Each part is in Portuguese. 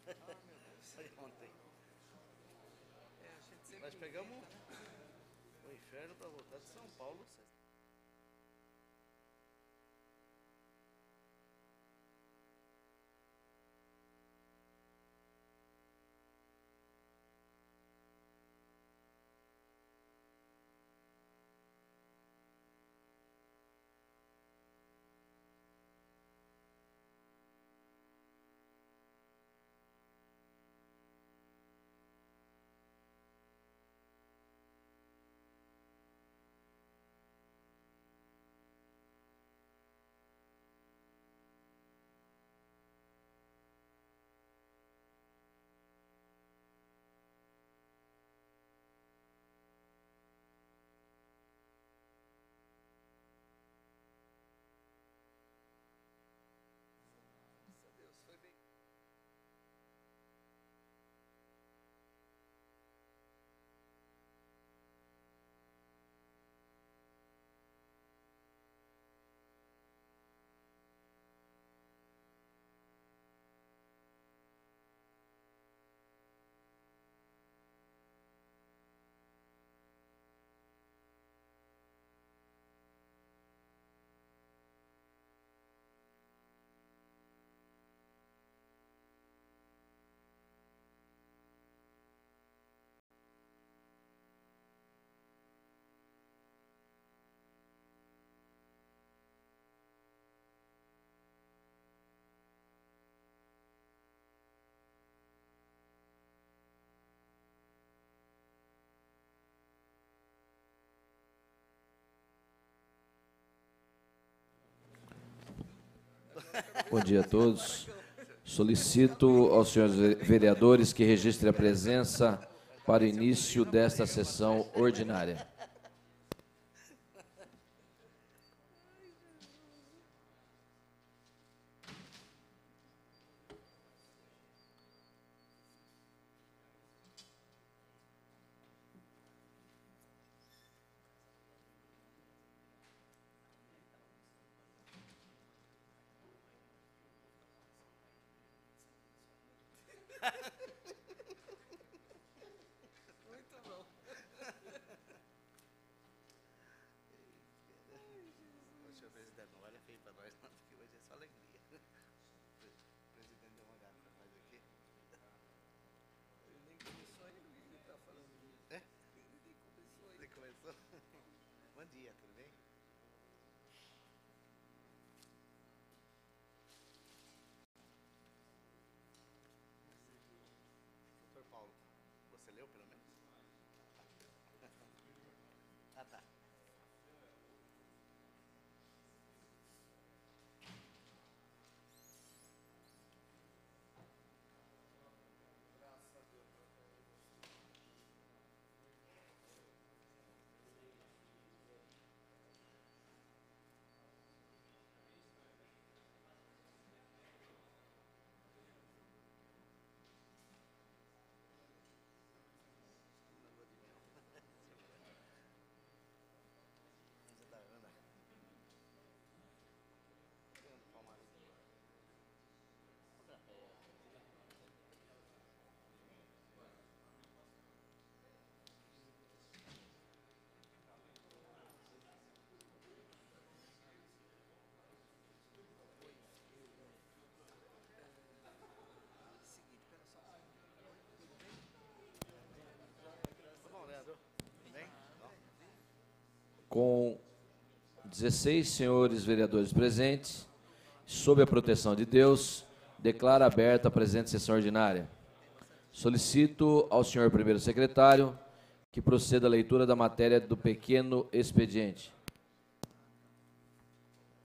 Foi ontem. Nós pegamos o inferno para voltar de São Paulo. Bom dia a todos. Solicito aos senhores vereadores que registrem a presença para o início desta sessão ordinária. Muito bom. O senhor presidente, não olha feio para nós, não, porque hoje é só alegria. O presidente deu uma olhada para nós aqui. Ele nem começou ainda, ele está falando. É? Ele nem começou ainda. Ele começou? Bom dia, tudo bem? Doutor Paulo, você leu pelo menos? Ah, tá. Da Ana. Bom, Leandro, tudo bem? Com 16 senhores vereadores presentes, sob a proteção de Deus, declaro aberta a presente sessão ordinária. Solicito ao senhor primeiro secretário que proceda à leitura da matéria do pequeno expediente.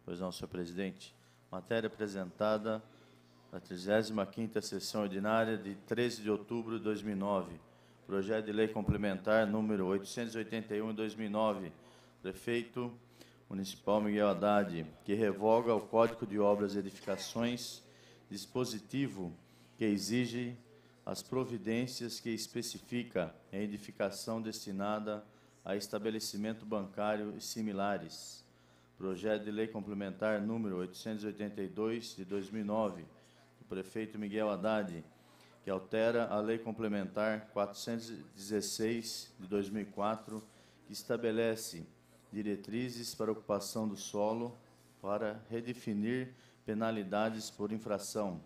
Pois não, senhor presidente. Matéria apresentada na 35ª sessão ordinária de 13 de outubro de 2009. Projeto de lei complementar número 881 de 2009. Prefeito Municipal Miguel Haddad, que revoga o Código de Obras e Edificações, dispositivo que exige as providências que especifica em edificação destinada a estabelecimento bancário e similares. Projeto de lei complementar número 882 de 2009, do prefeito Miguel Haddad, que altera a Lei Complementar 416 de 2004, que estabelece diretrizes para ocupação do solo para redefinir penalidades por infração.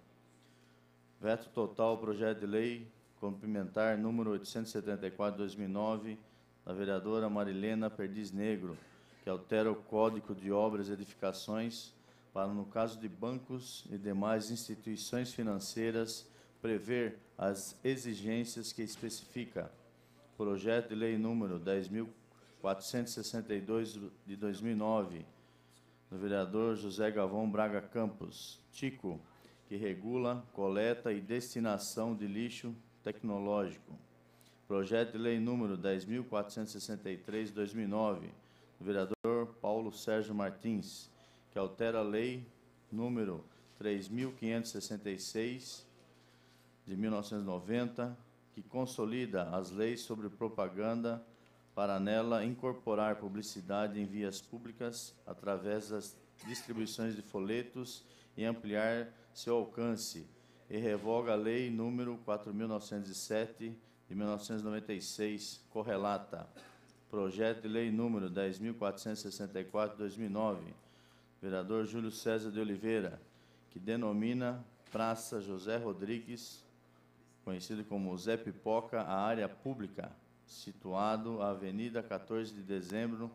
Veto total ao projeto de lei complementar número 874 de 2009, da vereadora Marilena Perdiz Negro, que altera o Código de Obras e Edificações para, no caso de bancos e demais instituições financeiras, prever as exigências que especifica. Projeto de lei número 10.462 de 2009, do vereador José Galvão Braga Campos, Tico, que regula coleta e destinação de lixo tecnológico. Projeto de lei número 10.463 de 2009, do vereador Paulo Sérgio Martins, que altera a lei número 3.566 de 1990, que consolida as leis sobre propaganda para nela incorporar publicidade em vias públicas através das distribuições de folhetos e ampliar seu alcance, e revoga a lei número 4.907 de 1996, correlata. Projeto de lei número 10.464 de 2009, vereador Júlio César de Oliveira, que denomina Praça José Rodrigues, conhecido como Zé Pipoca, a área pública, situado à Avenida 14 de Dezembro,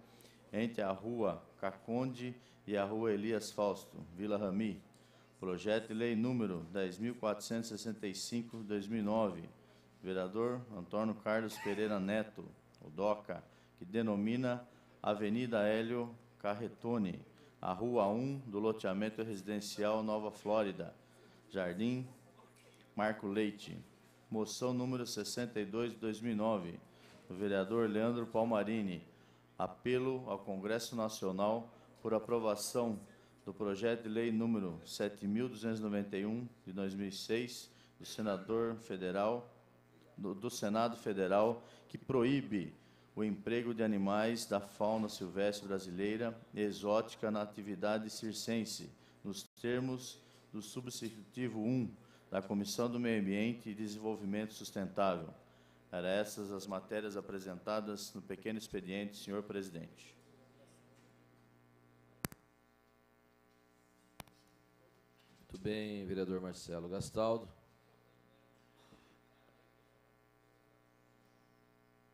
entre a Rua Caconde e a Rua Elias Fausto, Vila Rami. Projeto de lei número 10.465 de 2009, vereador Antônio Carlos Pereira Neto, o DOCA, que denomina Avenida Hélio Carretone, a Rua 1 do loteamento residencial Nova Flórida, Jardim Marco Leite. Moção número 62 de 2009, do vereador Leandro Palmarini, apelo ao Congresso Nacional por aprovação do projeto de lei número 7.291 de 2006, do senador federal, do Senado Federal, que proíbe o emprego de animais da fauna silvestre brasileira e exótica na atividade circense, nos termos do substitutivo 1 da Comissão do Meio Ambiente e Desenvolvimento Sustentável. Eram essas as matérias apresentadas no pequeno expediente, senhor presidente. Muito bem, vereador Marcelo Gastaldo.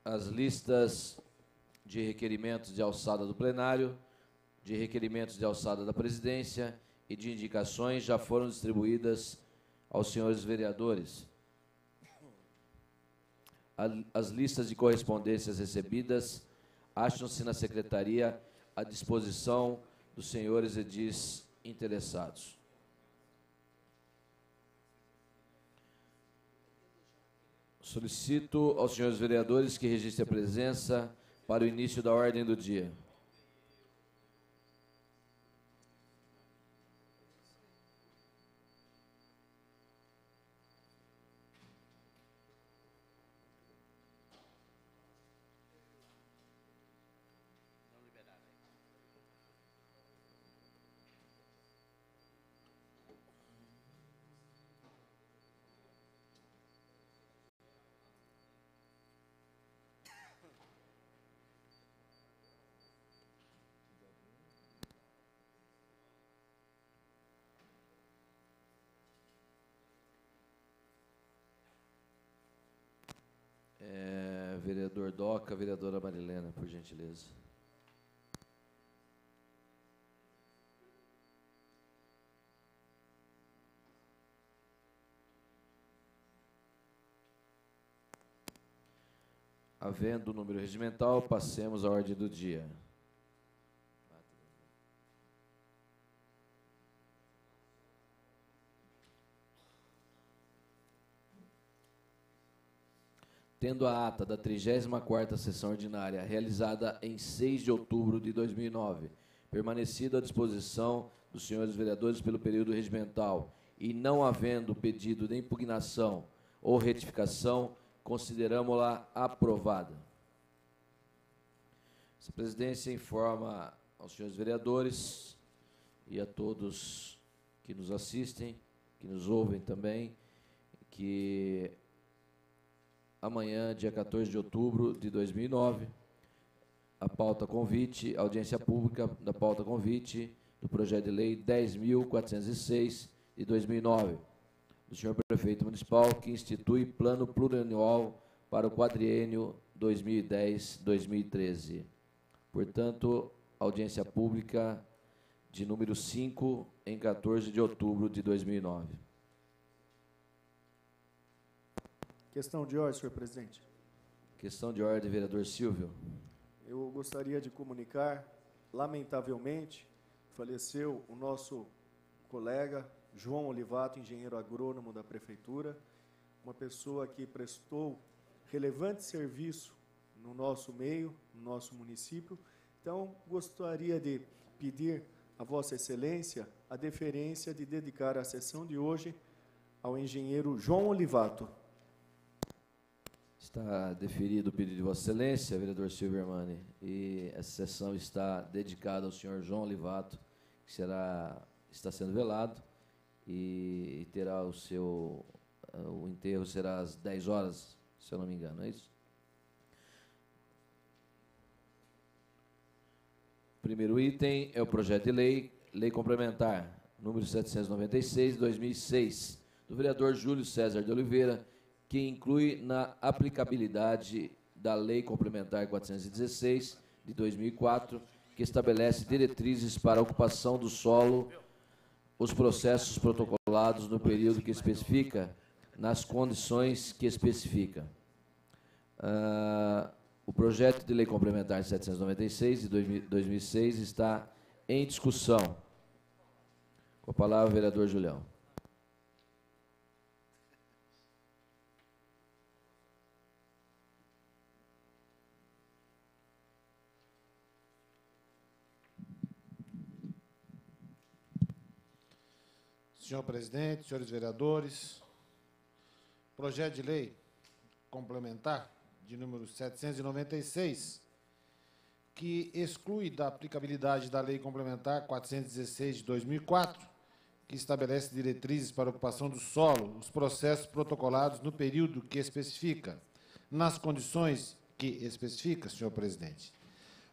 As listas de requerimentos de alçada do plenário, de requerimentos de alçada da presidência e de indicações já foram distribuídas aos senhores vereadores. As listas de correspondências recebidas acham-se na secretaria à disposição dos senhores edis interessados. Solicito aos senhores vereadores que registrem a presença para o início da ordem do dia. Vereador Doca, vereadora Marilena, por gentileza. Havendo o número regimental, passemos à ordem do dia. Tendo a ata da 34ª sessão ordinária, realizada em 6 de outubro de 2009, permanecido à disposição dos senhores vereadores pelo período regimental, e não havendo pedido de impugnação ou retificação, consideramos-la aprovada. Essa presidência informa aos senhores vereadores e a todos que nos assistem, que nos ouvem também, que amanhã, dia 14 de outubro de 2009, a pauta convite, audiência pública da pauta convite do projeto de lei 10.406 de 2009, do senhor prefeito municipal, que institui plano plurianual para o quadriênio 2010-2013. Portanto, audiência pública de número 5, em 14 de outubro de 2009. Questão de ordem, senhor presidente. Questão de ordem, vereador Silvio. Eu gostaria de comunicar, lamentavelmente, faleceu o nosso colega João Olivato, engenheiro agrônomo da prefeitura, uma pessoa que prestou relevante serviço no nosso meio, no nosso município. Então, gostaria de pedir a Vossa Excelência a deferência de dedicar a sessão de hoje ao engenheiro João Olivato. Está deferido o pedido de Vossa Excelência, vereador Silvio Hermani, e essa sessão está dedicada ao senhor João Olivato, que está sendo velado, e terá o enterro será às 10 horas, se eu não me engano, é isso? Primeiro item é o projeto de lei complementar, número 796, de 2006, do vereador Júlio César de Oliveira, que inclui na aplicabilidade da Lei Complementar 416, de 2004, que estabelece diretrizes para a ocupação do solo, os processos protocolados no período que especifica, nas condições que especifica. O projeto de lei complementar 796, de 2006, está em discussão. Com a palavra, o vereador Julião. Senhor presidente, senhores vereadores, projeto de lei complementar de número 796, que exclui da aplicabilidade da Lei Complementar 416 de 2004, que estabelece diretrizes para a ocupação do solo, os processos protocolados no período que especifica, nas condições que especifica, senhor presidente.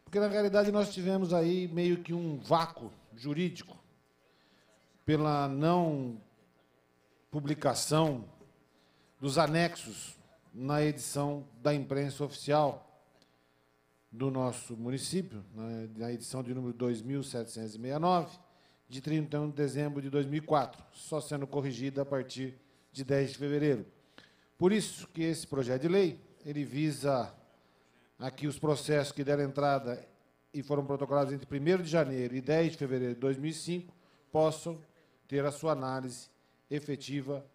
Porque, na realidade, nós tivemos aí meio que um vácuo jurídico pela não publicação dos anexos na edição da imprensa oficial do nosso município, na edição de número 2769, de 31 de dezembro de 2004, só sendo corrigida a partir de 10 de fevereiro. Por isso que esse projeto de lei, ele visa aqui os processos que deram entrada e foram protocolados entre 1º de janeiro e 10 de fevereiro de 2005, possam ter a sua análise efetiva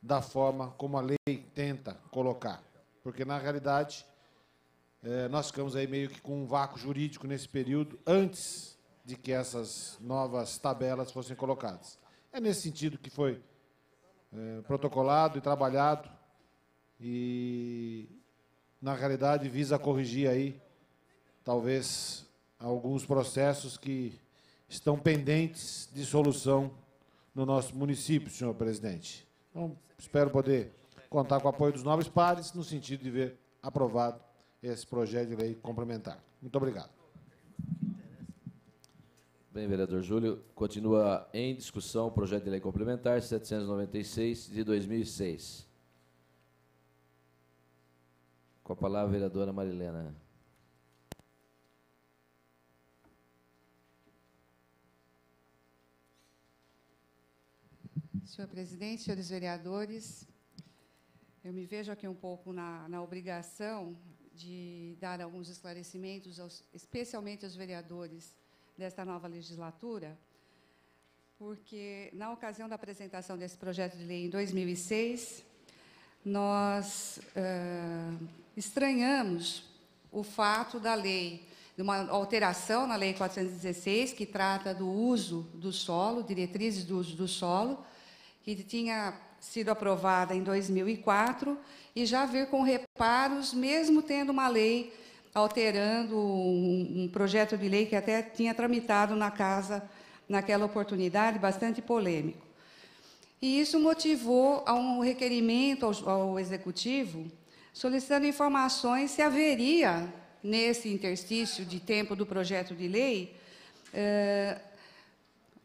da forma como a lei tenta colocar. Porque, na realidade, nós ficamos aí meio que com um vácuo jurídico nesse período, antes de que essas novas tabelas fossem colocadas. É nesse sentido que foi protocolado e trabalhado, e, na realidade, visa corrigir aí, talvez, alguns processos que estão pendentes de solução no nosso município, senhor presidente. Então, espero poder contar com o apoio dos nobres pares, no sentido de ver aprovado esse projeto de lei complementar. Muito obrigado. Bem, vereador Júlio, continua em discussão o projeto de lei complementar 796, de 2006. Com a palavra, a vereadora Marilena. Senhor presidente, senhores vereadores, eu me vejo aqui um pouco na obrigação de dar alguns esclarecimentos, especialmente aos vereadores desta nova legislatura, porque, na ocasião da apresentação desse projeto de lei em 2006, nós estranhamos o fato da lei, de uma alteração na Lei 416, que trata do uso do solo, diretrizes do uso do solo, que tinha sido aprovada em 2004, e já vir com reparos, mesmo tendo uma lei alterando um projeto de lei que até tinha tramitado na casa, naquela oportunidade, bastante polêmico. E isso motivou a um requerimento ao Executivo, solicitando informações se haveria, nesse interstício de tempo do projeto de lei,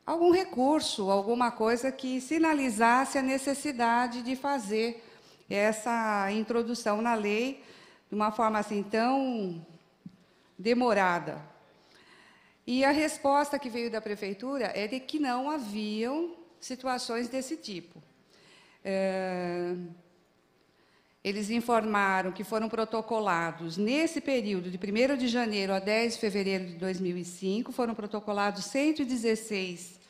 algum recurso, alguma coisa que sinalizasse a necessidade de fazer essa introdução na lei de uma forma assim tão demorada. E a resposta que veio da Prefeitura é de que não haviam situações desse tipo. Eles informaram que foram protocolados, nesse período, de 1º de janeiro a 10 de fevereiro de 2005, foram protocolados 116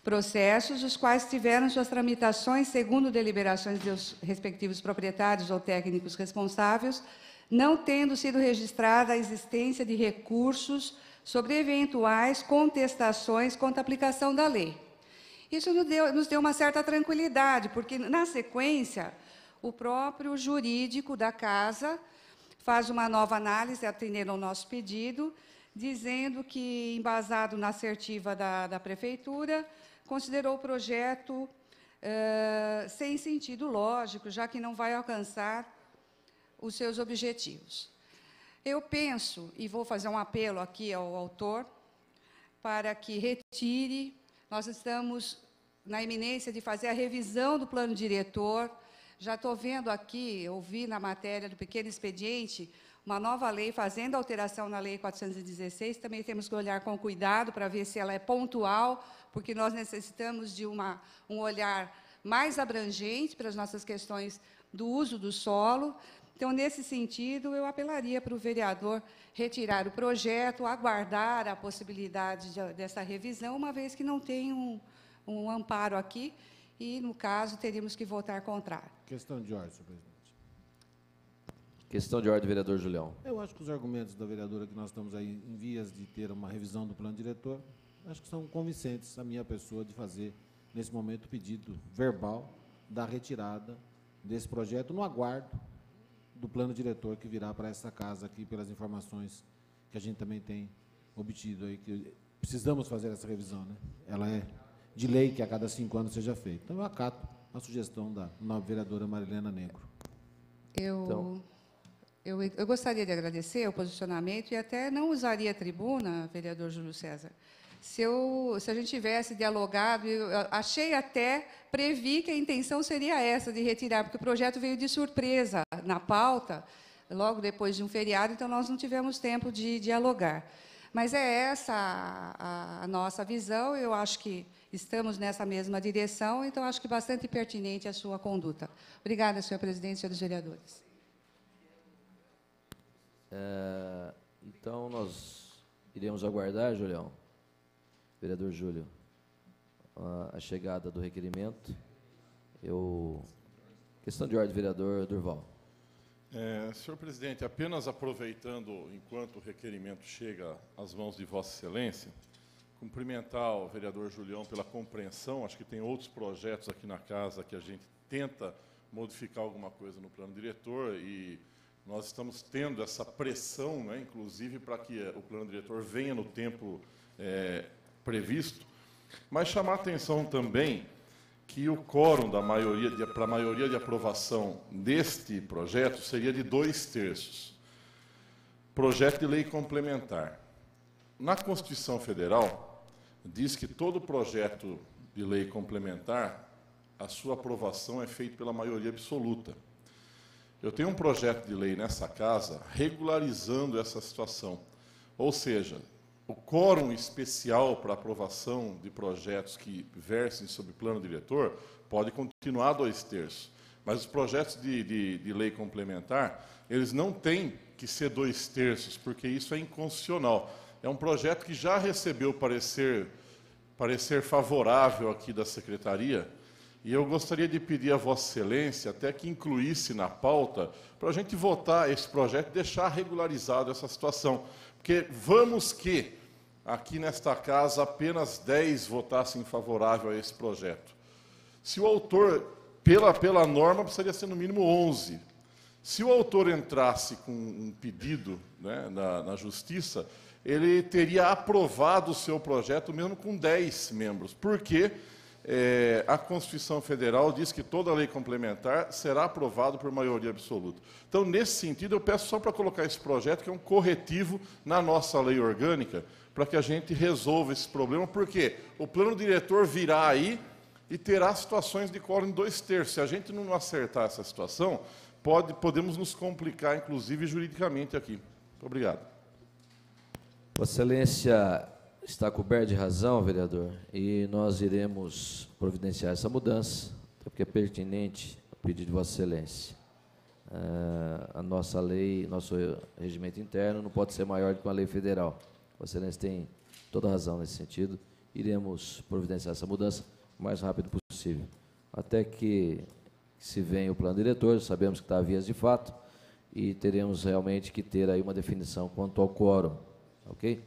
processos, os quais tiveram suas tramitações, segundo deliberações dos respectivos proprietários ou técnicos responsáveis, não tendo sido registrada a existência de recursos sobre eventuais contestações contra a aplicação da lei. Isso nos deu uma certa tranquilidade, porque, na sequência, o próprio jurídico da casa faz uma nova análise, atendendo ao nosso pedido, dizendo que, embasado na assertiva da Prefeitura, considerou o projeto sem sentido lógico, já que não vai alcançar os seus objetivos. Eu penso, e vou fazer um apelo aqui ao autor, para que retire. Nós estamos na iminência de fazer a revisão do plano diretor. Já estou vendo aqui, ouvi na matéria do pequeno expediente, uma nova lei fazendo alteração na Lei 416. Também temos que olhar com cuidado para ver se ela é pontual, porque nós necessitamos de um olhar mais abrangente para as nossas questões do uso do solo. Então, nesse sentido, eu apelaria para o vereador retirar o projeto, aguardar a possibilidade dessa revisão, uma vez que não tem um amparo aqui, e, no caso, teríamos que votar contrário. Questão de ordem, senhor presidente. Questão de ordem, vereador Julião. Eu acho que os argumentos da vereadora, que nós estamos aí em vias de ter uma revisão do plano diretor, acho que são convincentes a minha pessoa de fazer, nesse momento, o pedido verbal da retirada desse projeto, no aguardo do plano diretor que virá para essa casa aqui, pelas informações que a gente também tem obtido aí, que precisamos fazer essa revisão, né? Ela é de lei que a cada 5 anos seja feita. Então, eu acato a sugestão da nobre vereadora Marilena Negro. Eu gostaria de agradecer o posicionamento e até não usaria a tribuna, vereador Júlio César, se a gente tivesse dialogado. Eu previ que a intenção seria essa, de retirar, porque o projeto veio de surpresa na pauta, logo depois de um feriado, então nós não tivemos tempo de dialogar. Mas é essa a nossa visão, eu acho que estamos nessa mesma direção, então acho que bastante pertinente a sua conduta. Obrigada, senhor presidente e senhores vereadores. Então, nós iremos aguardar, Julião, vereador Júlio, a chegada do requerimento. Questão de ordem, vereador Durval. Senhor presidente, apenas aproveitando enquanto o requerimento chega às mãos de Vossa Excelência, cumprimentar o vereador Julião pela compreensão. Acho que tem outros projetos aqui na casa que a gente tenta modificar alguma coisa no plano diretor, e nós estamos tendo essa pressão, né, inclusive, para que o plano diretor venha no tempo previsto, mas chamar a atenção também que o quórum para a maioria de aprovação deste projeto seria de 2/3. Projeto de lei complementar. Na Constituição Federal, diz que todo projeto de lei complementar, a sua aprovação é feita pela maioria absoluta. Eu tenho um projeto de lei nessa casa regularizando essa situação, ou seja, o quórum especial para aprovação de projetos que versem sobre plano diretor pode continuar 2/3, mas os projetos de lei complementar, eles não têm que ser 2/3, porque isso é inconstitucional. É um projeto que já recebeu parecer favorável aqui da Secretaria, e eu gostaria de pedir a Vossa Excelência até que incluísse na pauta para a gente votar esse projeto e deixar regularizado essa situação. Porque vamos que, aqui nesta casa, apenas 10 votassem favorável a esse projeto. Se o autor, pela norma, precisaria ser no mínimo 11. Se o autor entrasse com um pedido, né, na Justiça, ele teria aprovado o seu projeto mesmo com 10 membros, porque a Constituição Federal diz que toda lei complementar será aprovada por maioria absoluta. Então, nesse sentido, eu peço só para colocar esse projeto, que é um corretivo na nossa lei orgânica, para que a gente resolva esse problema, porque o plano diretor virá aí e terá situações de quórum em 2/3. Se a gente não acertar essa situação, podemos nos complicar, inclusive, juridicamente aqui. Muito obrigado. Vossa Excelência está coberto de razão, vereador, e nós iremos providenciar essa mudança, até porque é pertinente o pedido de Vossa Excelência. A nossa lei, nosso regimento interno não pode ser maior do que uma lei federal. Vossa Excelência tem toda a razão nesse sentido. Iremos providenciar essa mudança o mais rápido possível. Até que se venha o plano diretor, sabemos que está a vias de fato, e teremos realmente que ter aí uma definição quanto ao quórum. Ok?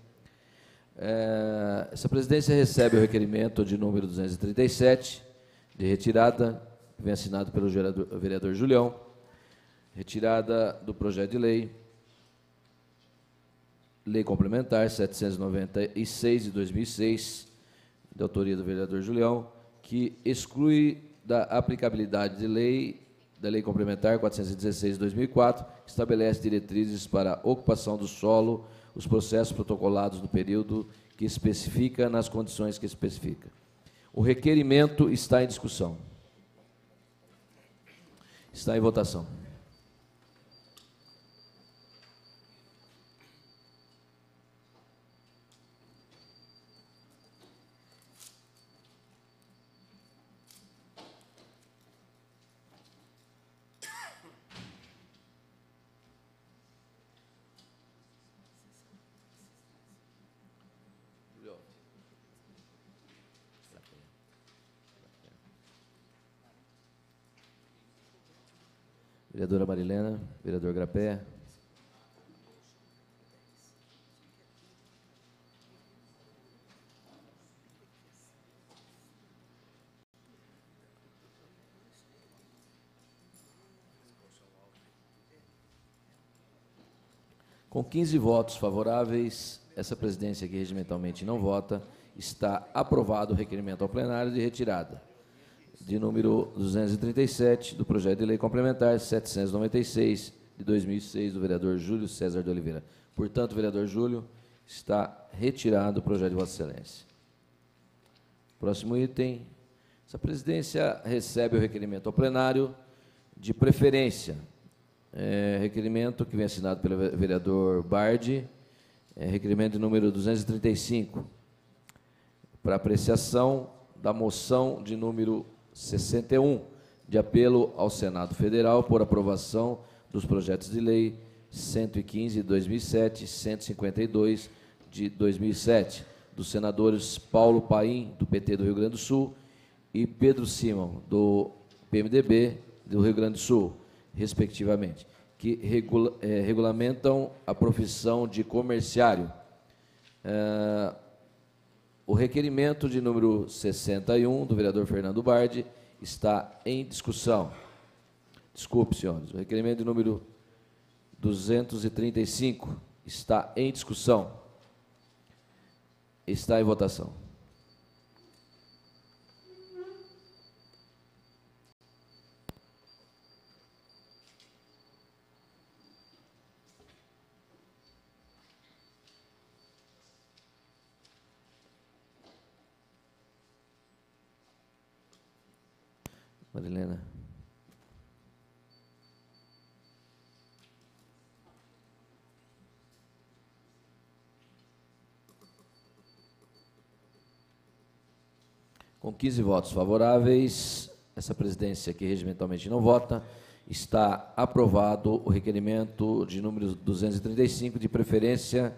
Essa presidência recebe o requerimento de número 237, de retirada, que vem assinado pelo vereador Julião, retirada do projeto de lei complementar 796 de 2006, de autoria do vereador Julião, que exclui da aplicabilidade da lei complementar 416 de 2004, que estabelece diretrizes para a ocupação do solo, os processos protocolados no período que especifica, nas condições que especifica. O requerimento está em discussão. Está em votação. Vereadora Marilena, vereador Grapé. Com 15 votos favoráveis, essa presidência que regimentalmente não vota, está aprovado o requerimento ao plenário de retirada de número 237 do projeto de lei complementar 796 de 2006 do vereador Júlio César de Oliveira. Portanto, vereador Júlio, está retirado o projeto de Vossa Excelência. Próximo item. Essa presidência recebe o requerimento ao plenário de preferência. Requerimento que vem assinado pelo vereador Bardi, requerimento de número 235, para apreciação da moção de número 61, de apelo ao Senado Federal por aprovação dos projetos de lei 115 de 2007 e 152 de 2007, dos senadores Paulo Paim, do PT do Rio Grande do Sul, e Pedro Simão, do PMDB do Rio Grande do Sul, respectivamente, que regulamentam a profissão de comerciário. O requerimento de número 61, do vereador Fernando Bardi, está em discussão. Desculpe, senhores. O requerimento de número 235 está em discussão. Está em votação. Marilena. Com 15 votos favoráveis, essa presidência que regimentalmente não vota, está aprovado o requerimento de número 235 de preferência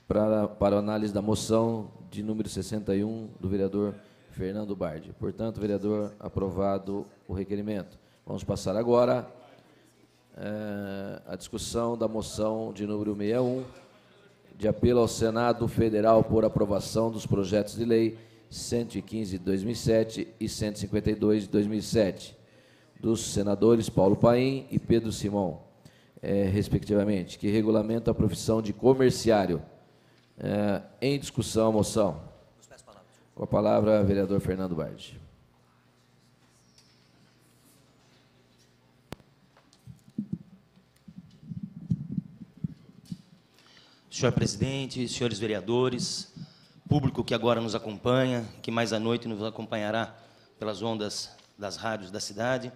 para análise da moção de número 61 do vereador Fernando Bardi. Portanto, vereador, aprovado o requerimento. Vamos passar agora a discussão da moção de número 61, de apelo ao Senado Federal por aprovação dos projetos de lei 115 de 2007 e 152 de 2007, dos senadores Paulo Paim e Pedro Simão, respectivamente, que regulamenta a profissão de comerciário. Em discussão, a moção. Com a palavra, vereador Fernando Bardi. senhor presidente, senhores vereadores, público que agora nos acompanha, que mais à noite nos acompanhará pelas ondas das rádios da cidade.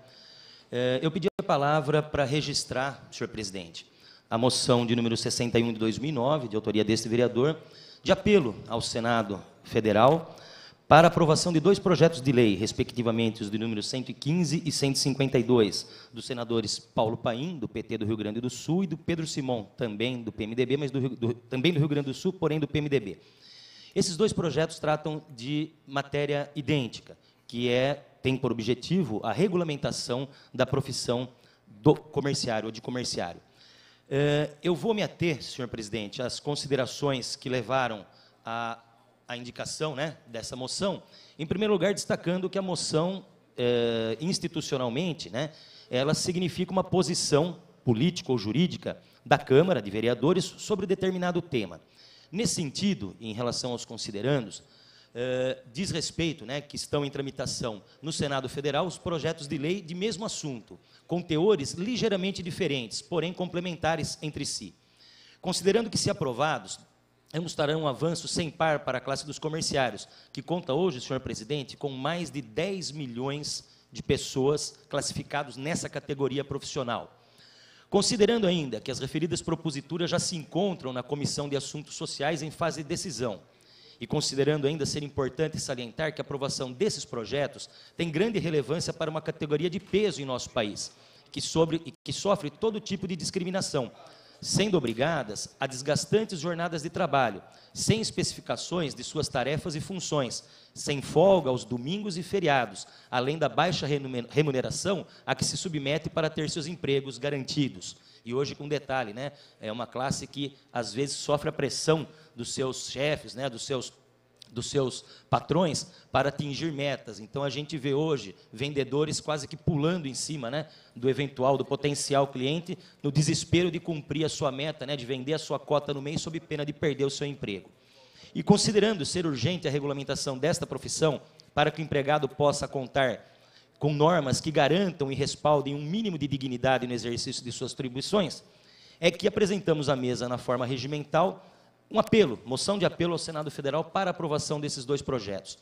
Eu pedi a palavra para registrar, senhor presidente, a moção de número 61 de 2009, de autoria deste vereador, de apelo ao Senado Federal para aprovação de 2 projetos de lei, respectivamente os de número 115 e 152, dos senadores Paulo Paim, do PT do Rio Grande do Sul, e do Pedro Simon, também do PMDB, mas também do Rio Grande do Sul, porém do PMDB. Esses 2 projetos tratam de matéria idêntica, que tem por objetivo a regulamentação da profissão do comerciário ou de comerciário. Eu vou me ater, senhor presidente, às considerações que levaram a indicação, né, dessa moção, em primeiro lugar, destacando que a moção, institucionalmente, né, ela significa uma posição política ou jurídica da Câmara de Vereadores sobre determinado tema. Nesse sentido, em relação aos considerandos, diz respeito, né, que estão em tramitação no Senado Federal os projetos de lei de mesmo assunto, com teores ligeiramente diferentes, porém complementares entre si. Considerando que, se aprovados, ambos trarão um avanço sem par para a classe dos comerciários, que conta hoje, senhor presidente, com mais de 10 milhões de pessoas classificadas nessa categoria profissional. Considerando ainda que as referidas proposituras já se encontram na Comissão de Assuntos Sociais em fase de decisão, e considerando ainda ser importante salientar que a aprovação desses projetos tem grande relevância para uma categoria de peso em nosso país, que sofre todo tipo de discriminação, sendo obrigadas a desgastantes jornadas de trabalho, sem especificações de suas tarefas e funções, sem folga aos domingos e feriados, além da baixa remuneração a que se submete para ter seus empregos garantidos. E hoje, com detalhe, né, é uma classe que, às vezes, sofre a pressão dos seus chefes, né, dos seus patrões, para atingir metas. Então, a gente vê hoje vendedores quase que pulando em cima, né, do potencial cliente, no desespero de cumprir a sua meta, né, de vender a sua cota no mês, sob pena de perder o seu emprego. E considerando ser urgente a regulamentação desta profissão, para que o empregado possa contar com normas que garantam e respaldem um mínimo de dignidade no exercício de suas atribuições, é que apresentamos à mesa, na forma regimental, moção de apelo ao Senado Federal para aprovação desses 2 projetos.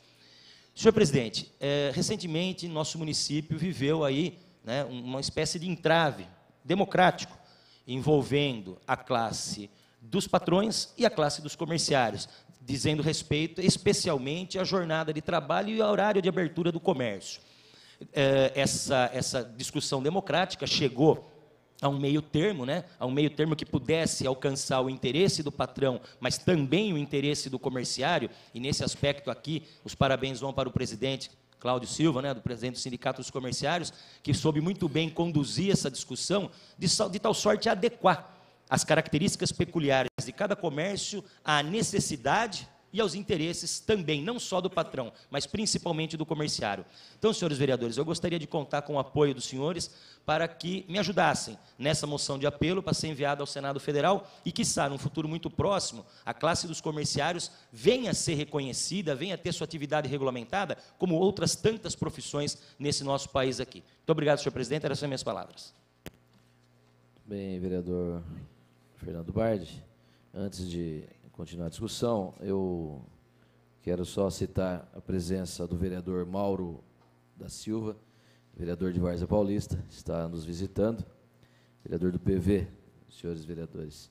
Senhor presidente, recentemente nosso município viveu aí, né, uma espécie de entrave democrático envolvendo a classe dos patrões e a classe dos comerciários, dizendo respeito especialmente à jornada de trabalho e ao horário de abertura do comércio. Essa discussão democrática chegou a um meio termo, né, a um meio termo que pudesse alcançar o interesse do patrão, mas também o interesse do comerciário, e nesse aspecto aqui, os parabéns vão para o presidente Cláudio Silva, né, do presidente do Sindicato dos Comerciários, que soube muito bem conduzir essa discussão, de tal sorte a adequar as características peculiares de cada comércio à necessidade e aos interesses também, não só do patrão, mas principalmente do comerciário. Então, senhores vereadores, eu gostaria de contar com o apoio dos senhores para que me ajudassem nessa moção de apelo para ser enviada ao Senado Federal e, quiçá, num futuro muito próximo, a classe dos comerciários venha a ser reconhecida, venha a ter sua atividade regulamentada, como outras tantas profissões nesse nosso país aqui. Muito obrigado, senhor presidente. Essas são minhas palavras. Bem, vereador Fernando Bardi, antes de continuar a discussão, eu quero só citar a presença do vereador Mauro da Silva, vereador de Várzea Paulista, está nos visitando, vereador do PV, senhores vereadores,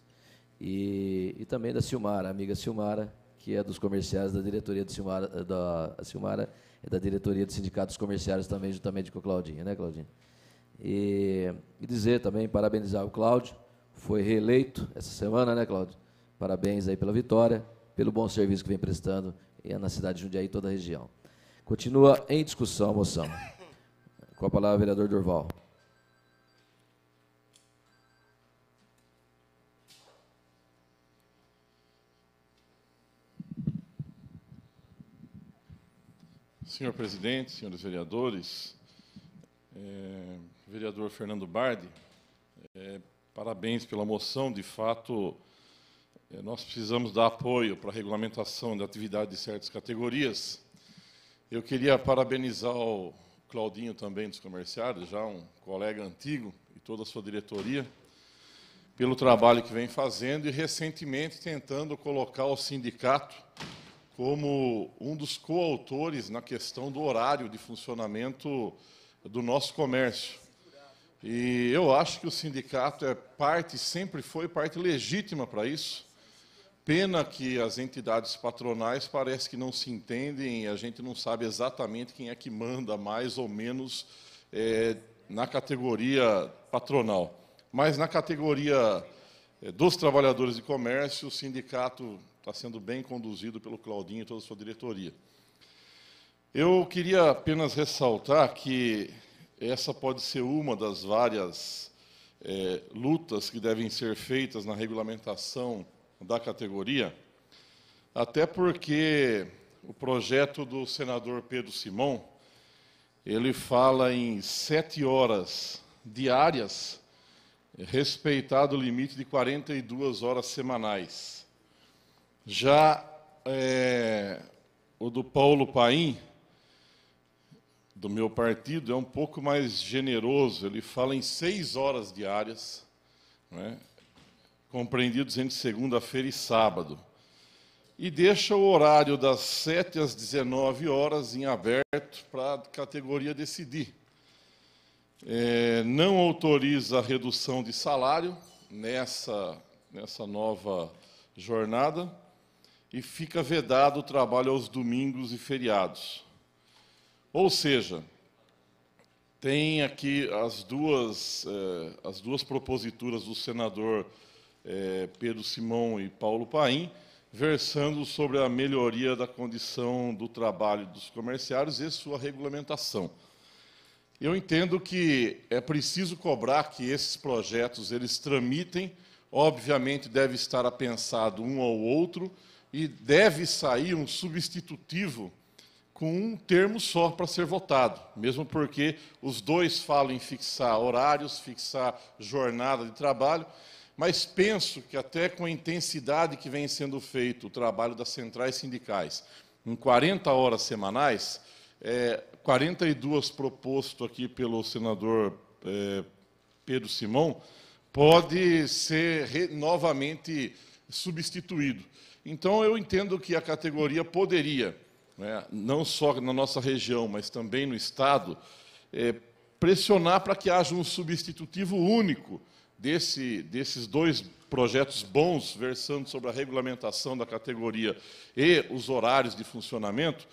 e também da Silmara, a amiga Silmara, que é dos comerciários da diretoria de Silmara, a Silmara é da diretoria de sindicatos comerciários também, juntamente com o Claudinho, né, Claudinho? E dizer também, parabenizar o Cláudio, foi reeleito essa semana, né, Cláudio? Parabéns aí pela vitória, pelo bom serviço que vem prestando na cidade de Jundiaí e toda a região. Continua em discussão a moção. Com a palavra, vereador Durval. Senhor presidente, senhores vereadores, vereador Fernando Bardi, parabéns pela moção. De fato, nós precisamos dar apoio para a regulamentação da atividade de certas categorias. Eu queria parabenizar o Claudinho também dos comerciários, já um colega antigo, e toda a sua diretoria, pelo trabalho que vem fazendo e, recentemente, tentando colocar o sindicato como um dos coautores na questão do horário de funcionamento do nosso comércio. E eu acho que o sindicato é parte, sempre foi parte legítima para isso. Pena que as entidades patronais parece que não se entendem e a gente não sabe exatamente quem é que manda mais ou menos na categoria patronal. Mas na categoria dos trabalhadores de comércio, o sindicato está sendo bem conduzido pelo Claudinho e toda a sua diretoria. Eu queria apenas ressaltar que essa pode ser uma das várias lutas que devem ser feitas na regulamentação da categoria, até porque o projeto do senador Pedro Simão, ele fala em 7 horas diárias, respeitado o limite de 42 horas semanais. Já o do Paulo Paim, do meu partido, é um pouco mais generoso. Ele fala em 6 horas diárias, né, compreendidos entre segunda-feira e sábado. E deixa o horário das 7 às 19 horas em aberto para a categoria decidir. Não autoriza a redução de salário nessa nova jornada e fica vedado o trabalho aos domingos e feriados. Ou seja, tem aqui as duas proposituras do senador Pedro Simão e Paulo Paim, versando sobre a melhoria da condição do trabalho dos comerciários e sua regulamentação. Eu entendo que é preciso cobrar que esses projetos eles tramitem, obviamente deve estar apensado um ao outro e deve sair um substitutivo com um termo só para ser votado, mesmo porque os dois falam em fixar horários, fixar jornada de trabalho, mas penso que até com a intensidade que vem sendo feito o trabalho das centrais sindicais, em 40 horas semanais, 42 proposto aqui pelo senador Pedro Simão, pode ser novamente substituído. Então, eu entendo que a categoria poderia, né, não só na nossa região, mas também no Estado, pressionar para que haja um substitutivo único desses dois projetos bons, versando sobre a regulamentação da categoria e os horários de funcionamento,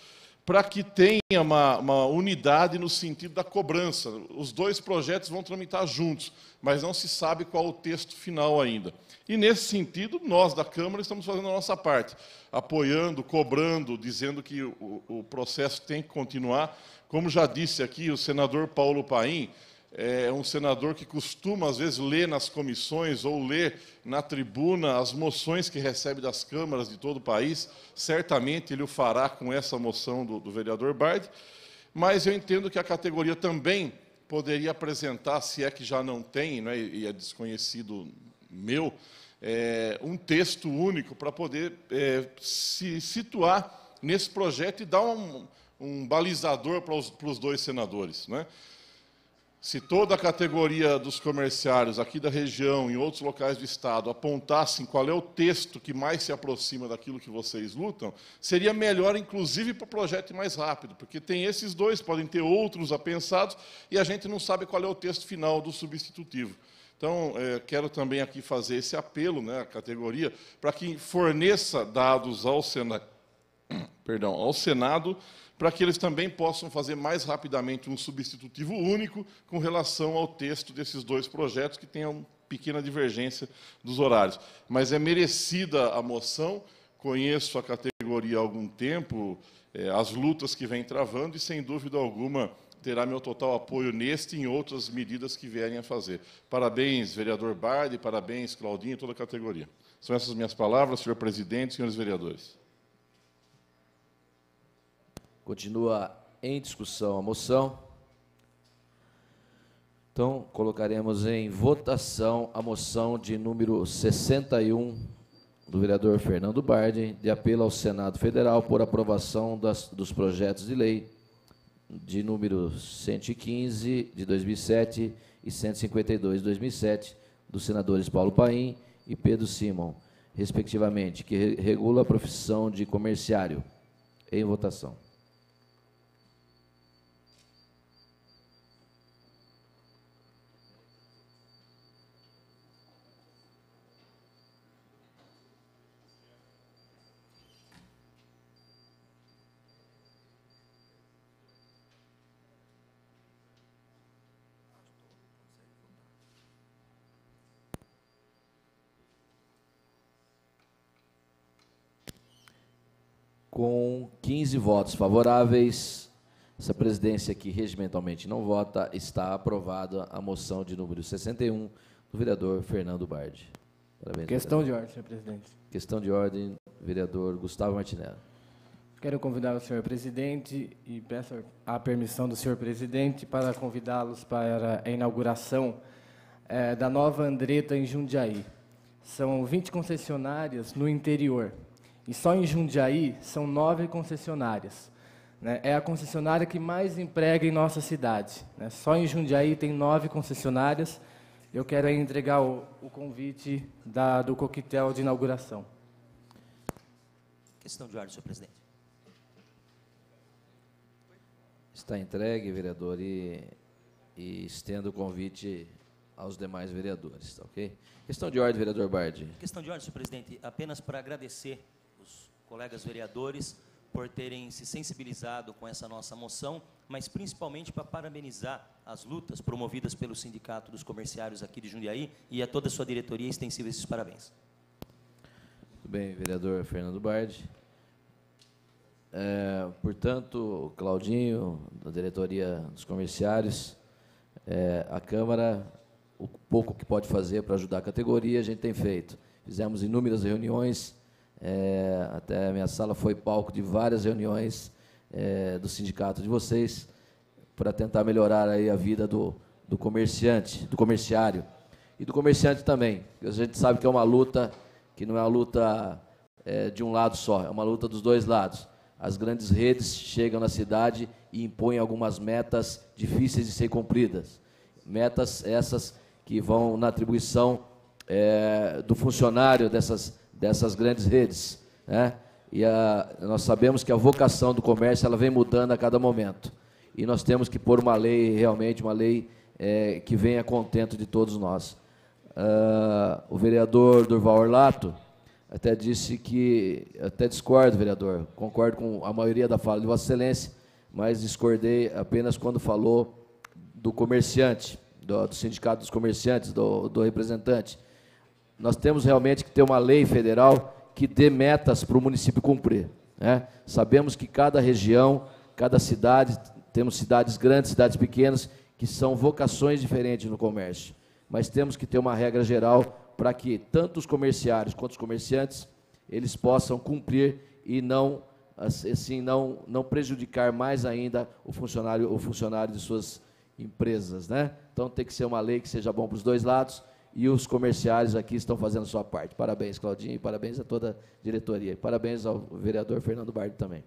para que tenha uma unidade no sentido da cobrança. Os dois projetos vão tramitar juntos, mas não se sabe qual o texto final ainda. E, nesse sentido, nós da Câmara estamos fazendo a nossa parte, apoiando, cobrando, dizendo que o processo tem que continuar. Como já disse aqui, o senador Paulo Paim é um senador que costuma, às vezes, ler nas comissões ou ler na tribuna as moções que recebe das câmaras de todo o país. Certamente ele o fará com essa moção do vereador Bard, mas eu entendo que a categoria também poderia apresentar, se é que já não tem, né, e é desconhecido meu, um texto único para poder se situar nesse projeto e dar um balizador para os dois senadores, né? Se toda a categoria dos comerciários aqui da região, em outros locais do Estado, apontassem qual é o texto que mais se aproxima daquilo que vocês lutam, seria melhor, inclusive, para o projeto ir mais rápido, porque tem esses dois, podem ter outros apensados, e a gente não sabe qual é o texto final do substitutivo. Então, quero também aqui fazer esse apelo, né, à categoria, para que forneça dados ao Senado, para que eles também possam fazer mais rapidamente um substitutivo único com relação ao texto desses dois projetos, que tenham uma pequena divergência dos horários. Mas é merecida a moção, conheço a categoria há algum tempo, as lutas que vem travando, e, sem dúvida alguma, terá meu total apoio neste e em outras medidas que vierem a fazer. Parabéns, vereador Bard, parabéns, Claudinho e toda a categoria. São essas minhas palavras, senhor presidente, senhores vereadores. Continua em discussão a moção. Então, colocaremos em votação a moção de número 61 do vereador Fernando Bard, de apelo ao Senado Federal por aprovação dos projetos de lei de número 115 de 2007 e 152 de 2007, dos senadores Paulo Paim e Pedro Simon, respectivamente, que regula a profissão de comerciário. Em votação. Com 15 votos favoráveis, essa presidência aqui regimentalmente não vota, está aprovada a moção de número 61 do vereador Fernando Bardi. Parabéns, Questão vereador. de ordem, senhor presidente. Questão de ordem, vereador Gustavo Martinelli. Quero convidar o senhor presidente e peço a permissão do senhor presidente para convidá-los para a inauguração da nova Andretta em Jundiaí. São 20 concessionárias no interior. E só em Jundiaí são 9 concessionárias. Né? É a concessionária que mais emprega em nossa cidade. Né? Só em Jundiaí tem 9 concessionárias. Eu quero aí entregar o convite do coquetel de inauguração. Questão de ordem, senhor presidente. Está entregue, vereador, e estendo o convite aos demais vereadores, tá ok? Questão de ordem, vereador Bardi. Questão de ordem, senhor presidente, apenas para agradecer os colegas vereadores por terem se sensibilizado com essa nossa moção, mas principalmente para parabenizar as lutas promovidas pelo Sindicato dos Comerciários aqui de Jundiaí e a toda a sua diretoria extensiva esses parabéns. Muito bem, vereador Fernando Bardi. Portanto, o Claudinho, da diretoria dos comerciários, a Câmara, o pouco que pode fazer para ajudar a categoria, a gente tem feito. Fizemos inúmeras reuniões, até a minha sala foi palco de várias reuniões do sindicato de vocês, para tentar melhorar aí a vida do comerciante, do comerciário, e do comerciante também. A gente sabe que é uma luta, que não é uma luta de um lado só, é uma luta dos dois lados. As grandes redes chegam na cidade e impõem algumas metas difíceis de ser cumpridas. Metas essas que vão na atribuição do funcionário dessas grandes redes, né? E nós sabemos que a vocação do comércio ela vem mudando a cada momento. E nós temos que pôr uma lei, realmente, uma lei que venha a contento de todos nós. O vereador Durval Orlato até disse que, até discordo, vereador, concordo com a maioria da fala de Vossa Excelência, mas discordei apenas quando falou do comerciante, do Sindicato dos Comerciantes, do representante. Nós temos realmente que ter uma lei federal que dê metas para o município cumprir, né? Sabemos que cada região, cada cidade, temos cidades grandes, cidades pequenas, que são vocações diferentes no comércio, mas temos que ter uma regra geral para que tanto os comerciários quanto os comerciantes, eles possam cumprir e não, assim, não prejudicar mais ainda o funcionário de suas empresas, né? Então tem que ser uma lei que seja bom para os dois lados, e os comerciários aqui estão fazendo a sua parte. Parabéns, Claudinho, e parabéns a toda a diretoria. E parabéns ao vereador Fernando Bardi também.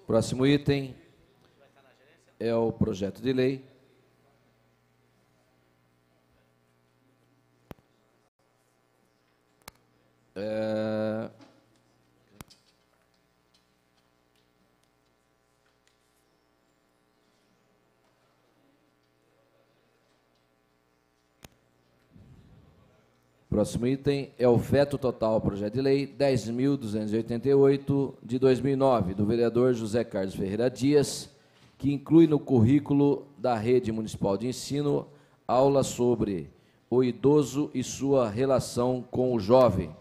Próximo item é o projeto de lei Próximo item é o veto total ao projeto de lei 10.288 de 2009, do vereador José Carlos Ferreira Dias, que inclui no currículo da Rede Municipal de Ensino aulas sobre o idoso e sua relação com o jovem,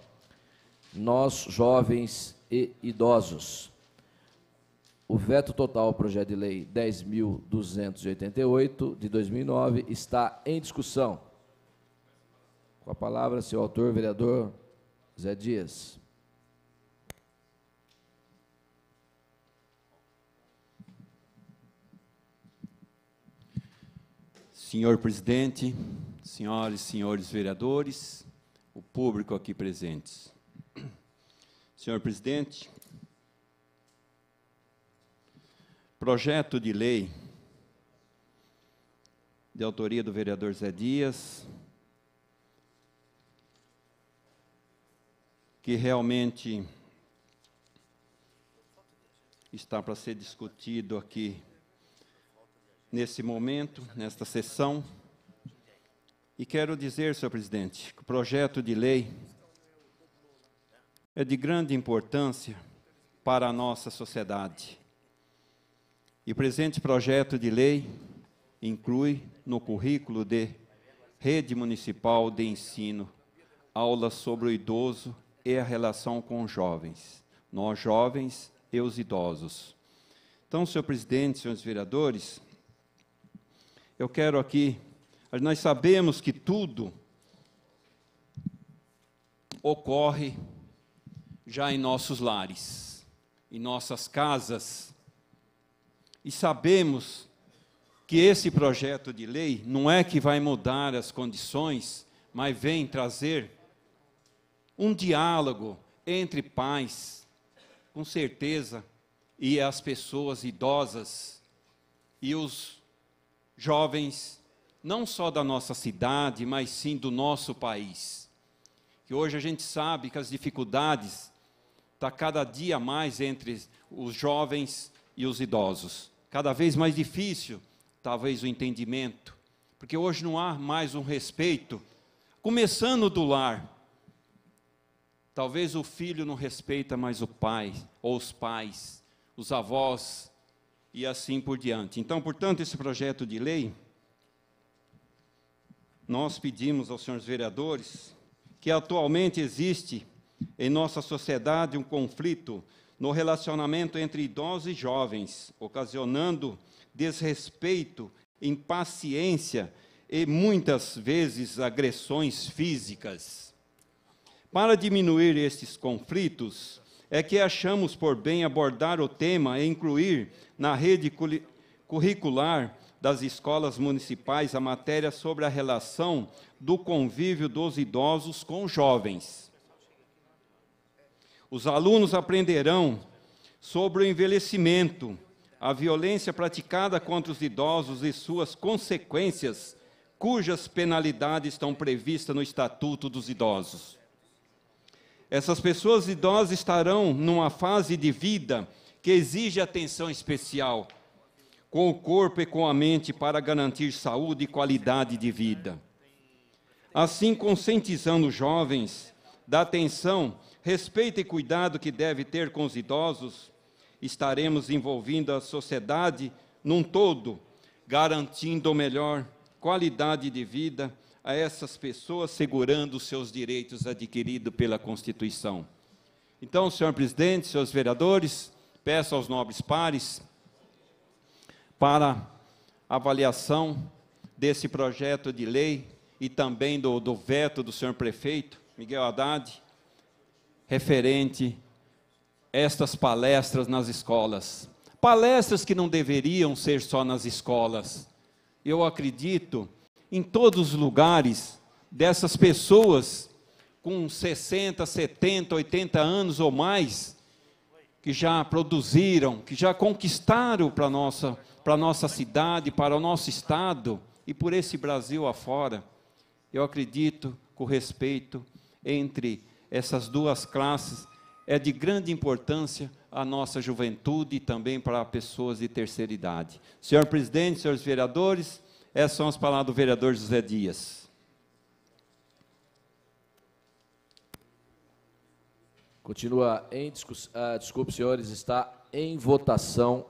nós, jovens e idosos. O veto total ao projeto de lei 10.288 de 2009 está em discussão. Com a palavra, seu autor, vereador Zé Dias. Senhor presidente, senhoras e senhores vereadores, o público aqui presentes. Senhor presidente, projeto de lei de autoria do vereador Zé Dias, que realmente está para ser discutido aqui nesse momento, nesta sessão. E quero dizer, senhor presidente, que o projeto de lei é de grande importância para a nossa sociedade. E o presente projeto de lei inclui no currículo de Rede Municipal de Ensino aulas sobre o idoso e a relação com os jovens, nós jovens e os idosos. Então, senhor presidente, senhores vereadores, eu quero aqui, nós sabemos que tudo ocorre já em nossos lares, em nossas casas, e sabemos que esse projeto de lei não é que vai mudar as condições, mas vem trazer um diálogo entre pais, com certeza, e as pessoas idosas e os jovens, não só da nossa cidade, mas sim do nosso país. Que hoje a gente sabe que as dificuldades estão cada dia mais entre os jovens e os idosos. Cada vez mais difícil, talvez, o entendimento, porque hoje não há mais um respeito, começando do lar. Talvez o filho não respeita mais o pai, ou os pais, os avós, e assim por diante. Então, portanto, esse projeto de lei, nós pedimos aos senhores vereadores que atualmente existe em nossa sociedade um conflito no relacionamento entre idosos e jovens, ocasionando desrespeito, impaciência e, muitas vezes, agressões físicas. Para diminuir estes conflitos, é que achamos por bem abordar o tema e incluir na rede curricular das escolas municipais a matéria sobre a relação do convívio dos idosos com os jovens. Os alunos aprenderão sobre o envelhecimento, a violência praticada contra os idosos e suas consequências, cujas penalidades estão previstas no Estatuto dos Idosos. Essas pessoas idosas estarão numa fase de vida que exige atenção especial, com o corpo e com a mente, para garantir saúde e qualidade de vida. Assim, conscientizando os jovens da atenção, respeito e cuidado que deve ter com os idosos, estaremos envolvendo a sociedade num todo, garantindo melhor qualidade de vida a essas pessoas, segurando os seus direitos adquiridos pela Constituição. Então, senhor presidente, senhores vereadores, peço aos nobres pares para avaliação desse projeto de lei e também do veto do senhor prefeito, Miguel Haddad, referente a estas palestras nas escolas. Palestras que não deveriam ser só nas escolas. Eu acredito em todos os lugares dessas pessoas com 60, 70, 80 anos ou mais, que já produziram, que já conquistaram para a nossa cidade, para o nosso estado e por esse Brasil afora. Eu acredito que o respeito entre essas duas classes é de grande importância à nossa juventude e também para pessoas de terceira idade. Senhor presidente, senhores vereadores, essas são as palavras do vereador José Dias. Continua em discussão. Desculpe, senhores, está em votação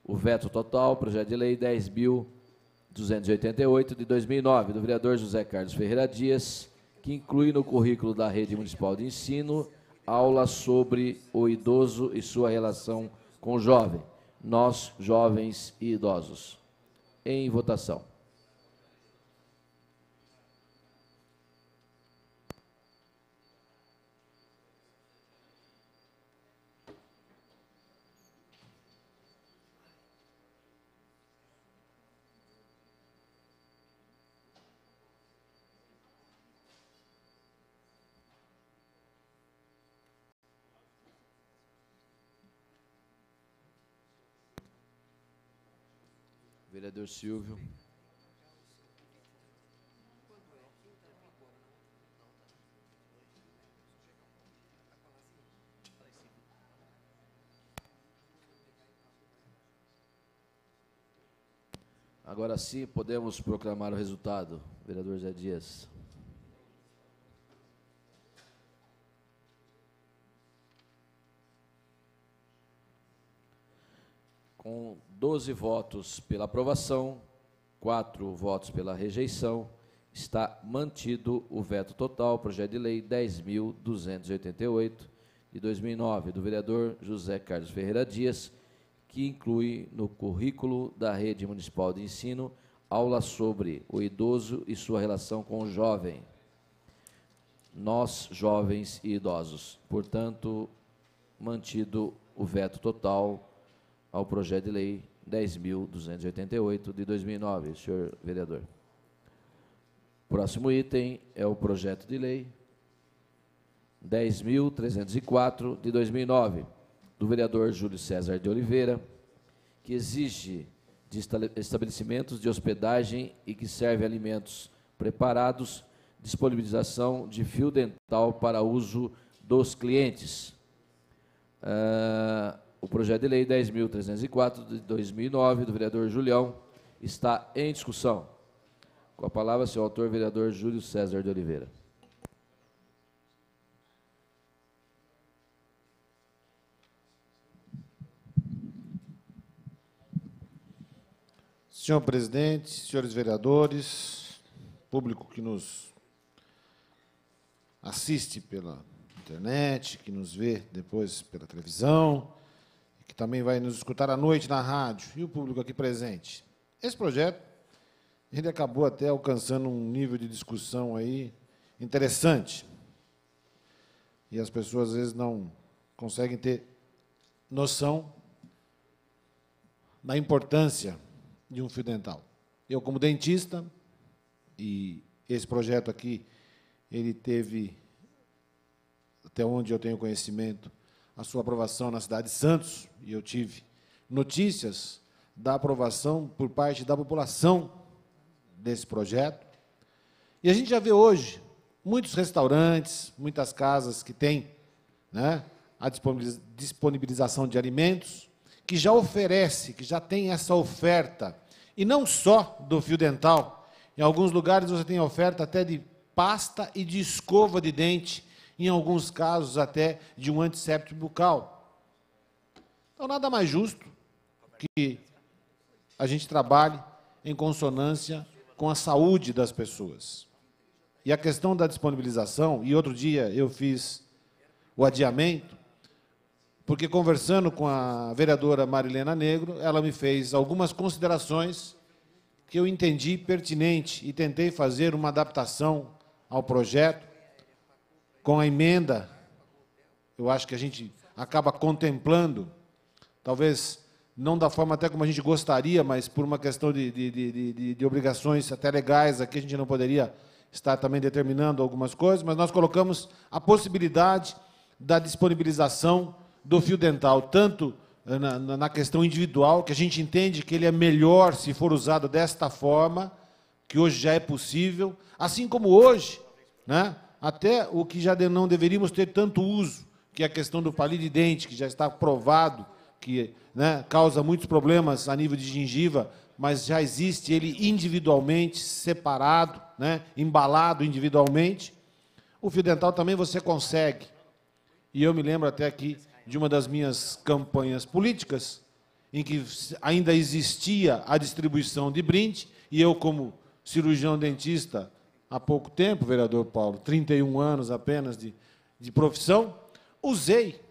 o veto total, projeto de lei 10.288 de 2009, do vereador José Carlos Ferreira Dias, que inclui no currículo da Rede Municipal de Ensino aula sobre o idoso e sua relação com o jovem, nós, jovens e idosos. Em votação. Vereador Silvio. Agora sim, podemos proclamar o resultado. Vereador Zé Dias. Com 12 votos pela aprovação, 4 votos pela rejeição, está mantido o veto total, projeto de lei 10.288, de 2009, do vereador José Carlos Ferreira Dias, que inclui no currículo da Rede Municipal de Ensino aula sobre o idoso e sua relação com o jovem. Nós, jovens e idosos. Portanto, mantido o veto total ao projeto de lei 10.288 de 2009, senhor vereador. Próximo item é o projeto de lei 10.304 de 2009, do vereador Júlio César de Oliveira, que exige de estabelecimentos de hospedagem e que serve alimentos preparados, disponibilização de fio dental para uso dos clientes. O projeto de lei 10.304 de 2009, do vereador Julião, está em discussão. Com a palavra, seu autor, vereador Júlio César de Oliveira. Senhor presidente, senhores vereadores, público que nos assiste pela internet, que nos vê depois pela televisão, que também vai nos escutar à noite na rádio, e o público aqui presente. Esse projeto, ele acabou até alcançando um nível de discussão aí interessante. E as pessoas, às vezes, não conseguem ter noção da importância de um fio dental. Eu, como dentista, e esse projeto aqui, ele teve, até onde eu tenho conhecimento, a sua aprovação na cidade de Santos, e eu tive notícias da aprovação por parte da população desse projeto. E a gente já vê hoje muitos restaurantes, muitas casas que têm, né, a disponibilização de alimentos, que já oferece, que já tem essa oferta, e não só do fio dental. Em alguns lugares você tem oferta até de pasta e de escova de dente, em alguns casos até de um antisséptico bucal. Então, nada mais justo que a gente trabalhe em consonância com a saúde das pessoas. E a questão da disponibilização, e outro dia eu fiz o adiamento, porque conversando com a vereadora Marilena Negro, ela me fez algumas considerações que eu entendi pertinente e tentei fazer uma adaptação ao projeto com a emenda. Eu acho que a gente acaba contemplando, talvez não da forma até como a gente gostaria, mas por uma questão de obrigações até legais, aqui a gente não poderia estar também determinando algumas coisas, mas nós colocamos a possibilidade da disponibilização do fio dental, tanto na questão individual, que a gente entende que ele é melhor se for usado desta forma, que hoje já é possível, assim como hoje, né, até o que já não deveríamos ter tanto uso, que é a questão do palito de dente, que já está provado, que, né, causa muitos problemas a nível de gengiva, mas já existe ele individualmente, separado, né, embalado individualmente. O fio dental também você consegue. E eu me lembro até aqui de uma das minhas campanhas políticas, em que ainda existia a distribuição de brinde, e eu, como cirurgião dentista, há pouco tempo, vereador Paulo, 31 anos apenas de profissão, usei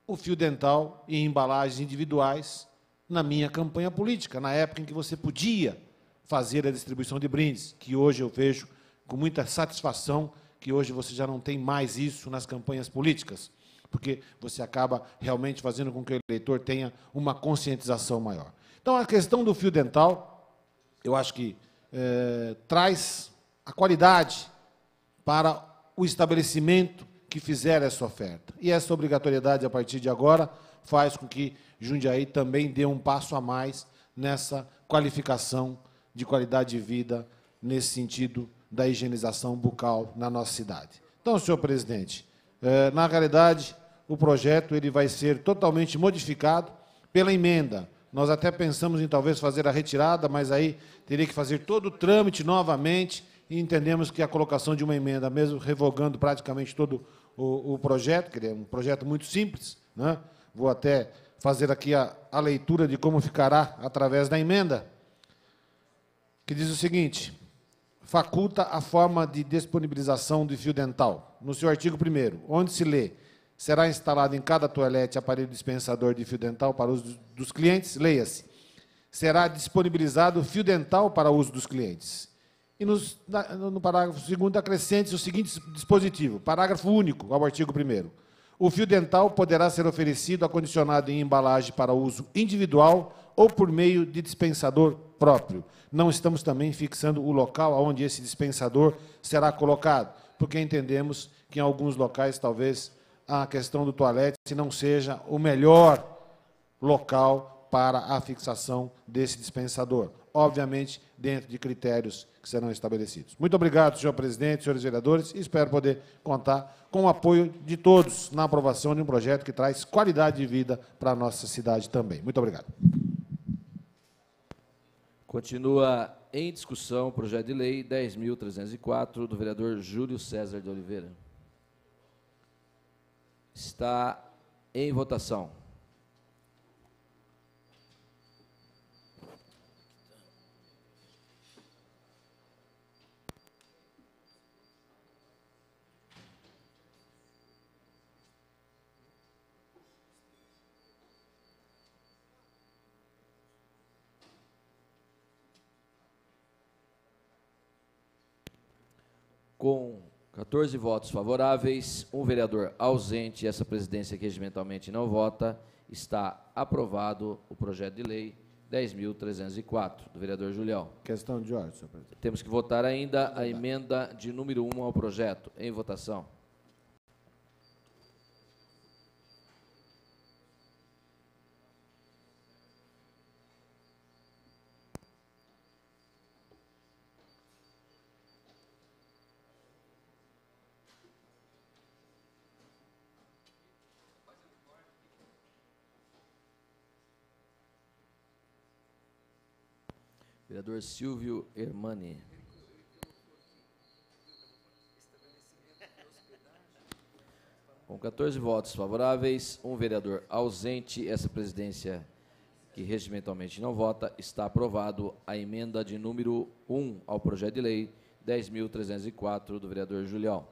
o fio dental em embalagens individuais na minha campanha política, na época em que você podia fazer a distribuição de brindes, que hoje eu vejo com muita satisfação que hoje você já não tem mais isso nas campanhas políticas, porque você acaba realmente fazendo com que o eleitor tenha uma conscientização maior. Então, a questão do fio dental, eu acho que traz a qualidade para o estabelecimento que fizer essa oferta. E essa obrigatoriedade, a partir de agora, faz com que Jundiaí também dê um passo a mais nessa qualificação de qualidade de vida, nesse sentido da higienização bucal na nossa cidade. Então, senhor presidente, na realidade, o projeto ele vai ser totalmente modificado pela emenda Nós até pensamos em talvez fazer a retirada, mas aí teria que fazer todo o trâmite novamente, e entendemos que a colocação de uma emenda, mesmo revogando praticamente todo o projeto, que é um projeto muito simples, né? Vou até fazer aqui a leitura de como ficará através da emenda, que diz o seguinte: faculta a forma de disponibilização do fio dental. No seu artigo 1º, onde se lê: será instalado em cada toalete aparelho dispensador de fio dental para uso dos clientes, leia-se: será disponibilizado fio dental para uso dos clientes. E no parágrafo 2º, acrescente o seguinte dispositivo, parágrafo único ao artigo 1º. O fio dental poderá ser oferecido acondicionado em embalagem para uso individual ou por meio de dispensador próprio. Não estamos também fixando o local onde esse dispensador será colocado, porque entendemos que em alguns locais talvez a questão do toalete não seja o melhor local para a fixação desse dispensador. Obviamente, dentro de critérios que serão estabelecidos. Muito obrigado, senhor presidente, senhores vereadores, e espero poder contar com o apoio de todos na aprovação de um projeto que traz qualidade de vida para a nossa cidade também. Muito obrigado. Continua em discussão o projeto de lei 10.304, do vereador Júlio César de Oliveira. Está em votação. Com 14 votos favoráveis, um vereador ausente e essa presidência que regimentalmente não vota, está aprovado o projeto de lei 10.304, do vereador Julião. Questão de ordem, senhor presidente. Temos que votar ainda a emenda de número 1 ao projeto. Em votação. Vereador Silvio Hermani. Com 14 votos favoráveis, um vereador ausente, essa presidência que regimentalmente não vota, está aprovado a emenda de número 1 ao projeto de lei 10.304, do vereador Julião.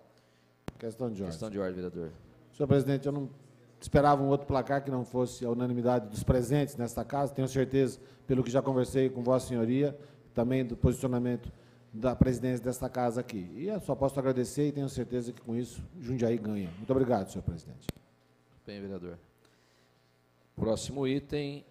Questão de ordem. Questão de ordem, vereador. Senhor presidente, eu não esperava um outro placar que não fosse a unanimidade dos presentes nesta casa. Tenho certeza, pelo que já conversei com Vossa Senhoria, também do posicionamento da presidência desta casa aqui. E eu só posso agradecer e tenho certeza que com isso Jundiaí ganha. Muito obrigado, senhor presidente. Bem, vereador. Próximo item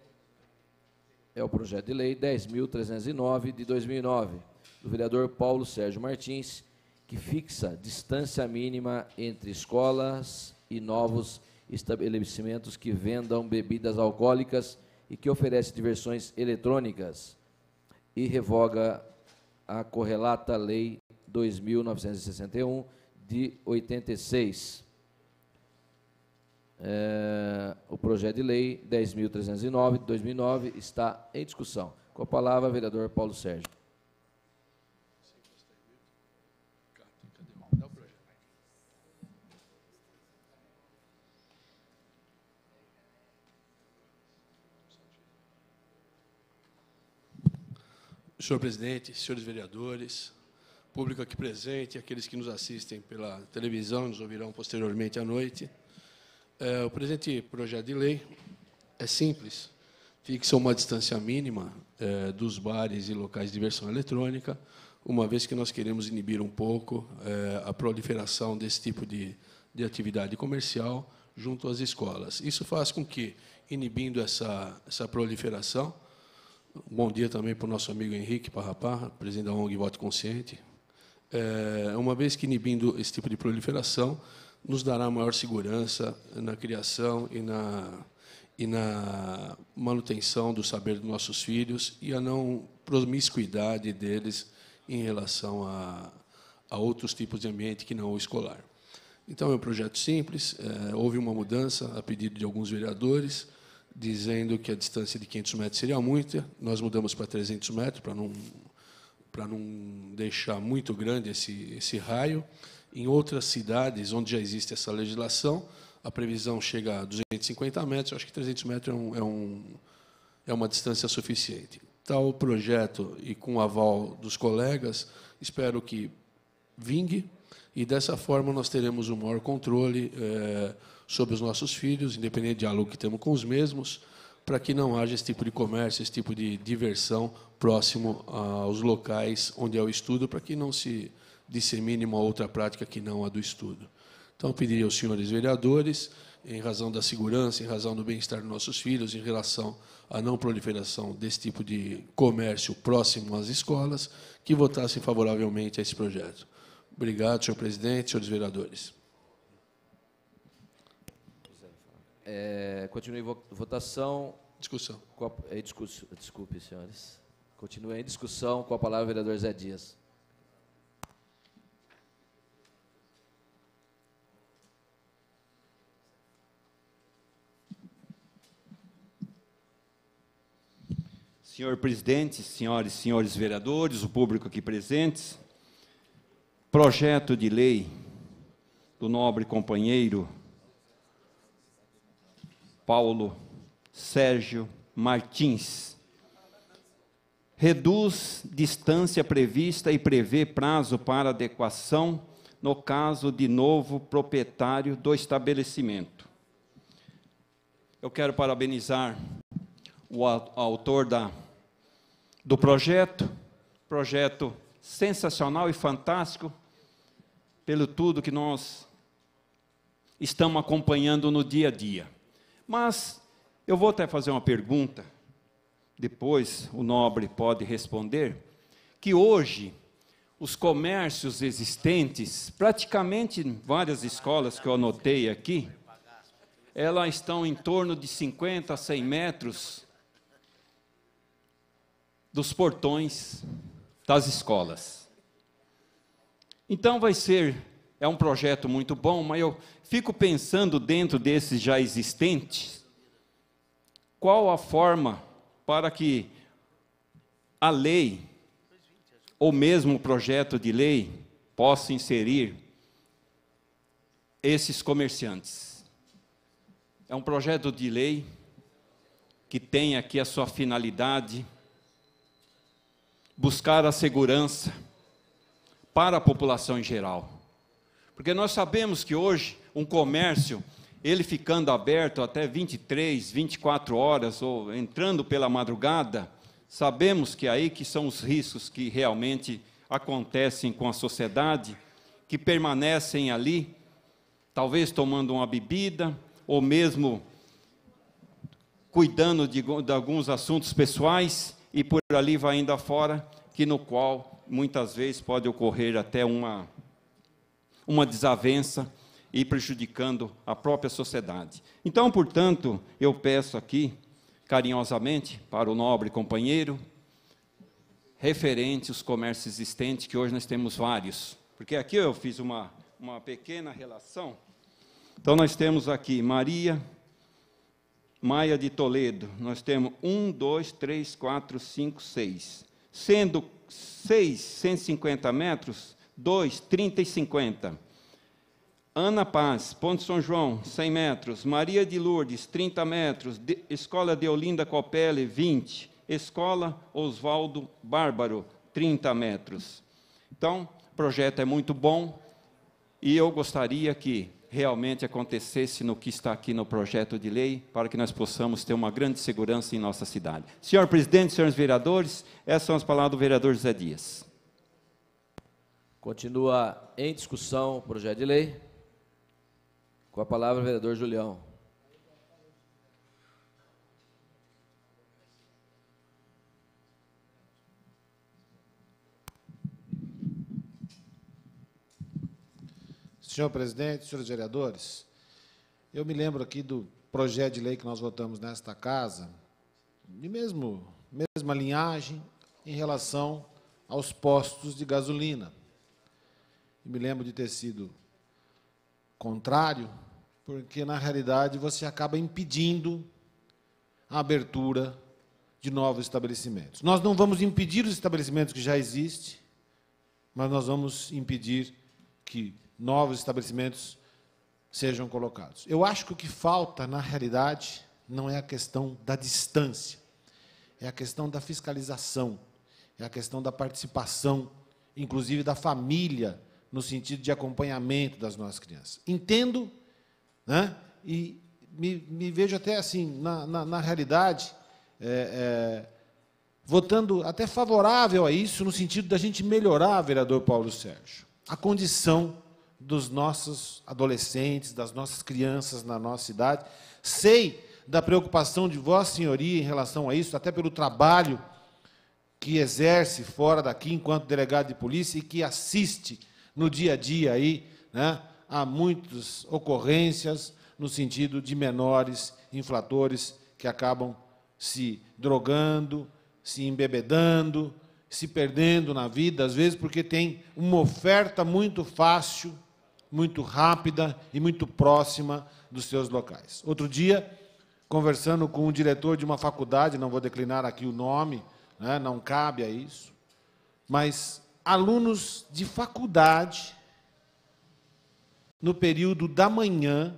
é o projeto de lei 10.309, de 2009, do vereador Paulo Sérgio Martins, que fixa distância mínima entre escolas e novos estabelecimentos que vendam bebidas alcoólicas e que oferece diversões eletrônicas, e revoga a correlata Lei 2.961, de 86. O projeto de lei 10.309, de 2009, está em discussão. Com a palavra, vereador Paulo Sérgio. Senhor presidente, senhores vereadores, público aqui presente, aqueles que nos assistem pela televisão, nos ouvirão posteriormente à noite. O presente projeto de lei é simples, fixa uma distância mínima dos bares e locais de diversão eletrônica, uma vez que nós queremos inibir um pouco a proliferação desse tipo de atividade comercial junto às escolas. Isso faz com que, inibindo essa proliferação, bom dia também para o nosso amigo Henrique Parrapá, presidente da ONG Voto Consciente. Uma vez que inibindo esse tipo de proliferação, nos dará maior segurança na criação e na manutenção do saber dos nossos filhos e a não promiscuidade deles em relação a outros tipos de ambiente que não o escolar. Então, é um projeto simples, houve uma mudança a pedido de alguns vereadores, dizendo que a distância de 500 metros seria muita. Nós mudamos para 300 metros, para não deixar muito grande esse raio. Em outras cidades onde já existe essa legislação, a previsão chega a 250 metros. Eu acho que 300 metros é uma distância suficiente. Tal projeto, e com o aval dos colegas, espero que vingue, e, dessa forma, nós teremos um maior controle sobre os nossos filhos, independente do diálogo que temos com os mesmos, para que não haja esse tipo de comércio, esse tipo de diversão próximo aos locais onde é o estudo, para que não se dissemine uma outra prática que não a do estudo. Então, eu pediria aos senhores vereadores, em razão da segurança, em razão do bem-estar dos nossos filhos, em relação à não proliferação desse tipo de comércio próximo às escolas, que votassem favoravelmente a esse projeto. Obrigado, senhor presidente, senhores vereadores. Continue votação. Discussão. Desculpe, senhores. Continue em discussão. Com a palavra, o vereador Zé Dias. Senhor presidente, senhoras e senhores vereadores, o público aqui presentes, projeto de lei do nobre companheiro Paulo Sérgio Martins reduz distância prevista e prevê prazo para adequação no caso de novo proprietário do estabelecimento. Eu quero parabenizar o autor do projeto sensacional e fantástico, pelo tudo que nós estamos acompanhando no dia a dia. Mas eu vou até fazer uma pergunta, depois o nobre pode responder, que hoje os comércios existentes, praticamente em várias escolas que eu anotei aqui, elas estão em torno de 50 a 100 metros dos portões das escolas. Então é um projeto muito bom, mas eu fico pensando dentro desses já existentes, qual a forma para que a lei, ou mesmo o projeto de lei, possa inserir esses comerciantes. É um projeto de lei que tem aqui a sua finalidade, buscar a segurança para a população em geral. Porque nós sabemos que hoje um comércio, ele ficando aberto até 23, 24 horas, ou entrando pela madrugada, sabemos que aí que são os riscos que realmente acontecem com a sociedade, que permanecem ali, talvez tomando uma bebida, ou mesmo cuidando de alguns assuntos pessoais, e por ali vai indo afora, que no qual muitas vezes pode ocorrer até uma desavença e prejudicando a própria sociedade. Então, portanto, eu peço aqui, carinhosamente, para o nobre companheiro, referente aos comércios existentes, que hoje nós temos vários. Porque aqui eu fiz uma pequena relação. Então, nós temos aqui Maria Maia de Toledo, nós temos 1, 2, 3, 4, 5, 6. Sendo 6, 150 metros, 2, 30 e 50. Ana Paz, Ponte São João, 100 metros. Maria de Lourdes, 30 metros. Escola Deolinda Copelli, 20. Escola Oswaldo Bárbaro, 30 metros. Então, o projeto é muito bom e eu gostaria que realmente acontecesse no que está aqui no projeto de lei, para que nós possamos ter uma grande segurança em nossa cidade. Senhor presidente, senhores vereadores, essas são as palavras do vereador José Dias. Continua em discussão o projeto de lei. Com a palavra, o vereador Julião. Senhor presidente, senhores vereadores, eu me lembro aqui do projeto de lei que nós votamos nesta casa, de mesma linhagem em relação aos postos de gasolina. Eu me lembro de ter sido contrário, porque, na realidade, você acaba impedindo a abertura de novos estabelecimentos. Nós não vamos impedir os estabelecimentos que já existem, mas nós vamos impedir que novos estabelecimentos sejam colocados. Eu acho que o que falta, na realidade, não é a questão da distância, é a questão da fiscalização, é a questão da participação, inclusive da família, no sentido de acompanhamento das nossas crianças. Entendo, né, e me vejo até assim, na realidade, votando até favorável a isso, no sentido da gente melhorar, vereador Paulo Sérgio, a condição dos nossos adolescentes, das nossas crianças na nossa cidade. Sei da preocupação de Vossa Senhoria em relação a isso, até pelo trabalho que exerce fora daqui, enquanto delegado de polícia, e que assiste no dia a dia aí, né, a muitas ocorrências no sentido de menores infratores que acabam se drogando, se embebedando, se perdendo na vida, às vezes porque tem uma oferta muito fácil, muito rápida e muito próxima dos seus locais. Outro dia, conversando com um diretor de uma faculdade, não vou declinar aqui o nome, né, não cabe a isso, mas alunos de faculdade, no período da manhã,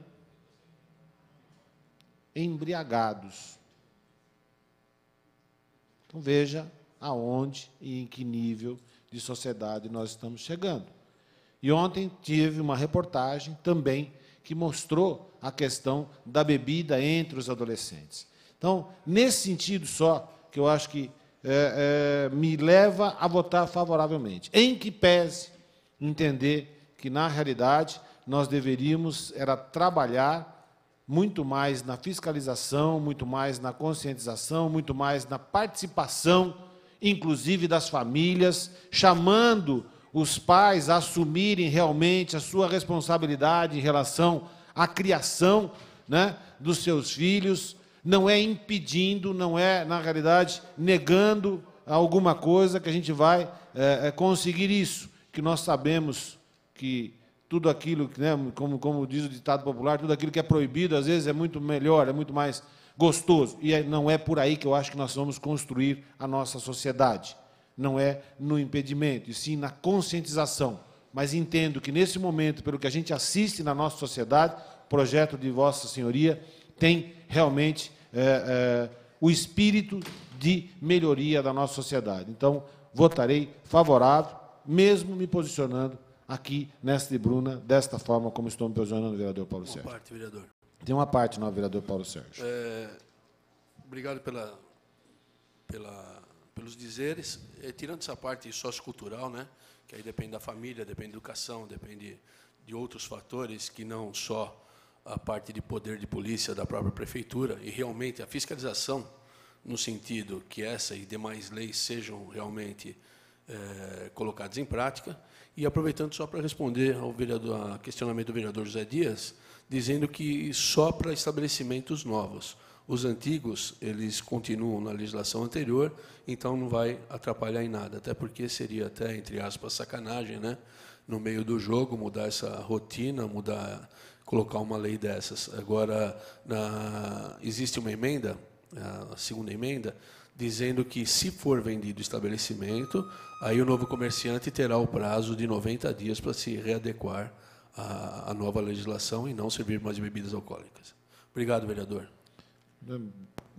embriagados. Então, veja aonde e em que nível de sociedade nós estamos chegando. E ontem tive uma reportagem também que mostrou a questão da bebida entre os adolescentes. Então, nesse sentido só, que eu acho que me leva a votar favoravelmente, em que pese entender que, na realidade, nós deveríamos trabalhar muito mais na fiscalização, muito mais na conscientização, muito mais na participação, inclusive das famílias, chamando os pais a assumirem realmente a sua responsabilidade em relação à criação, né, dos seus filhos, não é impedindo, não é, na realidade, negando alguma coisa que a gente vai conseguir isso, que nós sabemos que tudo aquilo, né, como diz o ditado popular, tudo aquilo que é proibido, às vezes, é muito melhor, é muito mais gostoso. E não é por aí que eu acho que nós vamos construir a nossa sociedade. Não é no impedimento, e sim na conscientização. Mas entendo que, nesse momento, pelo que a gente assiste na nossa sociedade, o projeto de Vossa Senhoria tem realmente o espírito de melhoria da nossa sociedade. Então, votarei favorável, mesmo me posicionando aqui nesta tribuna, desta forma como estou me posicionando, vereador Paulo Sérgio. Uma parte, vereador. Tem uma parte, não, vereador Paulo Sérgio. Obrigado pelos dizeres. Tirando essa parte sociocultural, né, que aí depende da família, depende da educação, depende de outros fatores, que não só a parte de poder de polícia da própria prefeitura, e realmente a fiscalização, no sentido que essa e demais leis sejam realmente colocadas em prática. E aproveitando só para responder ao questionamento do vereador José Dias, dizendo que só para estabelecimentos novos. Os antigos, eles continuam na legislação anterior, então não vai atrapalhar em nada, até porque seria até, entre aspas, sacanagem, né, no meio do jogo, mudar essa rotina, colocar uma lei dessas. Agora, existe uma emenda, a segunda emenda, dizendo que, se for vendido o estabelecimento, aí o novo comerciante terá o prazo de 90 dias para se readequar à nova legislação e não servir mais bebidas alcoólicas. Obrigado, vereador.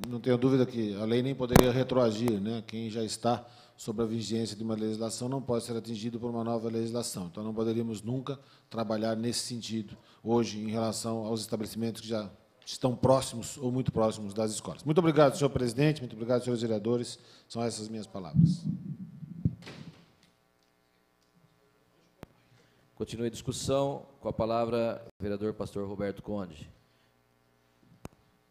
Não tenho dúvida que a lei nem poderia retroagir, né? Quem já está sob a vigência de uma legislação não pode ser atingido por uma nova legislação. Então, não poderíamos nunca trabalhar nesse sentido hoje em relação aos estabelecimentos que já estão próximos ou muito próximos das escolas. Muito obrigado, senhor presidente, muito obrigado, senhores vereadores. São essas minhas palavras. Continue a discussão. Com a palavra, o vereador pastor Roberto Conde.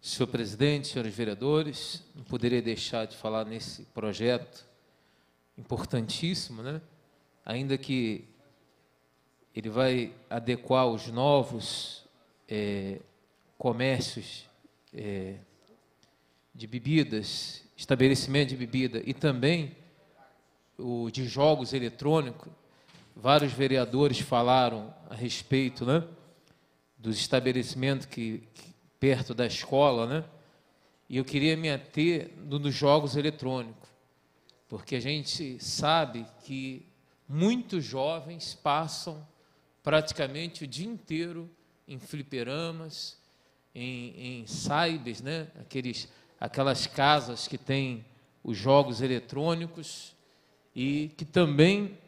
Senhor presidente, senhores vereadores, não poderia deixar de falar nesse projeto importantíssimo, né? Ainda que ele vai adequar os novos comércios de bebidas, estabelecimento de bebida e também o de jogos eletrônicos. Vários vereadores falaram a respeito, né, dos estabelecimentos que perto da escola, né? E eu queria me ater nos jogos eletrônicos, porque a gente sabe que muitos jovens passam praticamente o dia inteiro em fliperamas, em cybers, né? Aquelas casas que têm os jogos eletrônicos, e que também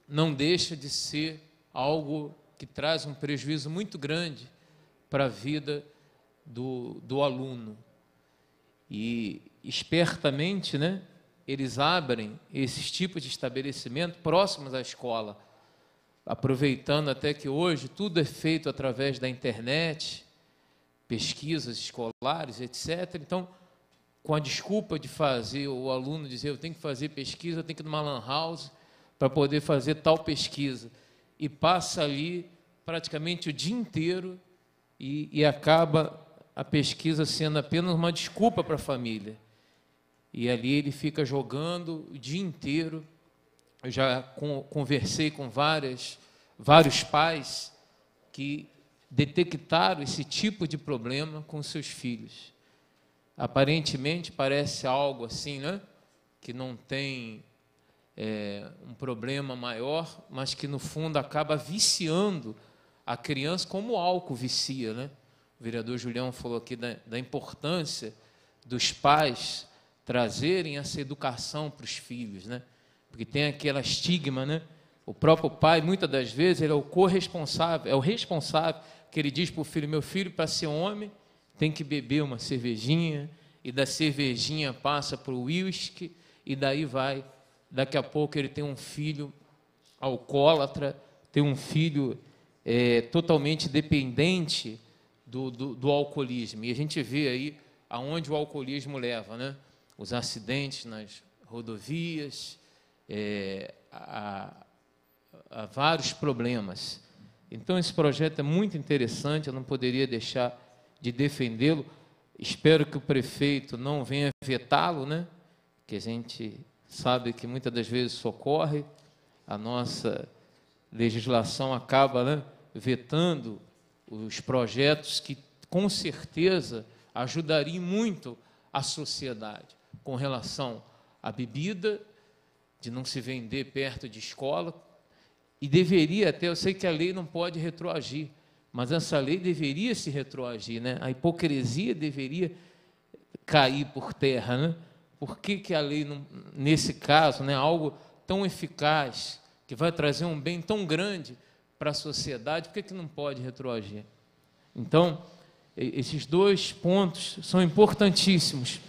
não deixa de ser algo que traz um prejuízo muito grande para a vida do aluno. E, espertamente, né, eles abrem esses tipos de estabelecimento próximos à escola, aproveitando até que hoje tudo é feito através da internet, pesquisas escolares, etc. Então, com a desculpa de fazer o aluno dizer, eu tenho que fazer pesquisa, eu tenho que ir numa lan house para poder fazer tal pesquisa, e passa ali praticamente o dia inteiro e acaba a pesquisa sendo apenas uma desculpa para a família. E ali ele fica jogando o dia inteiro. Eu já conversei com vários pais que detectaram esse tipo de problema com seus filhos. Aparentemente parece algo assim, né? Que não tem um problema maior, mas que no fundo acaba viciando a criança, como o álcool vicia, né? O vereador Julião falou aqui da importância dos pais trazerem essa educação para os filhos, né? Porque tem aquela estigma, né? O próprio pai, muitas das vezes, ele é o corresponsável, é o responsável, que ele diz para o filho, meu filho, para ser homem, tem que beber uma cervejinha, e da cervejinha passa para o uísque, e daí vai. Daqui a pouco ele tem um filho alcoólatra, tem um filho totalmente dependente do alcoolismo. E a gente vê aí aonde o alcoolismo leva, né? Os acidentes nas rodovias, a vários problemas. Então, esse projeto é muito interessante, eu não poderia deixar de defendê-lo. Espero que o prefeito não venha vetá-lo, né? Que a gente sabe que muitas das vezes socorre, a nossa legislação acaba, né, vetando os projetos que, com certeza, ajudariam muito a sociedade com relação à bebida, de não se vender perto de escola, e deveria até, eu sei que a lei não pode retroagir, mas essa lei deveria se retroagir, né? A hipocrisia deveria cair por terra, né? Por que a lei, não, nesse caso, né, algo tão eficaz, que vai trazer um bem tão grande para a sociedade, por que não pode retroagir? Então, esses dois pontos são importantíssimos.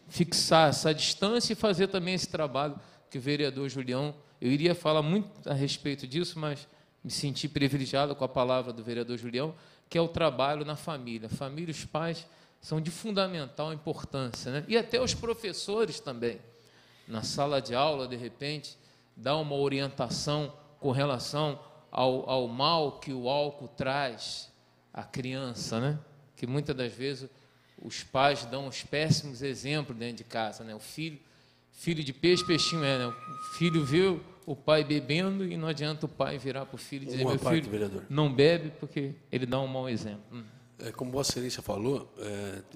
Fixar essa distância e fazer também esse trabalho que o vereador Julião, eu iria falar muito a respeito disso, mas me senti privilegiado com a palavra do vereador Julião, que é o trabalho na família. A família e os pais são de fundamental importância, né? E até os professores também. Na sala de aula, de repente, dá uma orientação com relação ao mal que o álcool traz à criança, né? Que muitas das vezes os pais dão uns péssimos exemplos dentro de casa, né? O filho de peixe, peixinho é, né? O filho viu o pai bebendo e não adianta o pai virar para o filho e dizer, meu filho, vereador, não bebe porque ele dá um mau exemplo. Como Vossa Excelência falou,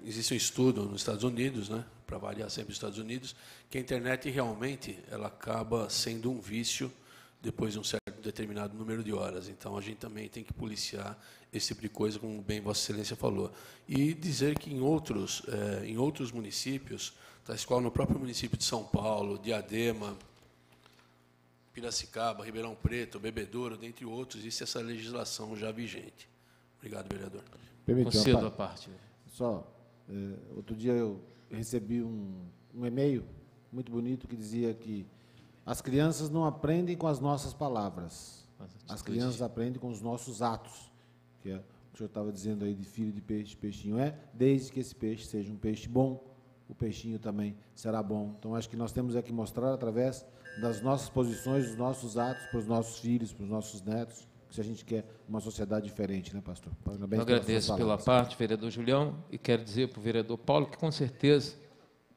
existe um estudo nos Estados Unidos, né, para variar sempre os Estados Unidos, que a internet realmente ela acaba sendo um vício depois de um certo determinado número de horas. Então, a gente também tem que policiar esse tipo de coisa, como bem Vossa Excelência falou. E dizer que em outros municípios, tais qual no próprio município de São Paulo, Diadema, Piracicaba, Ribeirão Preto, Bebedouro, dentre outros, existe essa legislação já vigente. Obrigado, vereador. Concedo a parte. Só, outro dia eu recebi um e-mail muito bonito que dizia que as crianças não aprendem com as nossas palavras, as crianças aprendem com os nossos atos, que é o que o senhor estava dizendo aí de filho de peixe, peixinho é, desde que esse peixe seja um peixe bom, o peixinho também será bom. Então, acho que nós temos que mostrar, através das nossas posições, dos nossos atos, para os nossos filhos, para os nossos netos, se a gente quer uma sociedade diferente, né, pastor? Parabéns. Eu agradeço pela parte, vereador Julião, e quero dizer para o vereador Paulo que, com certeza,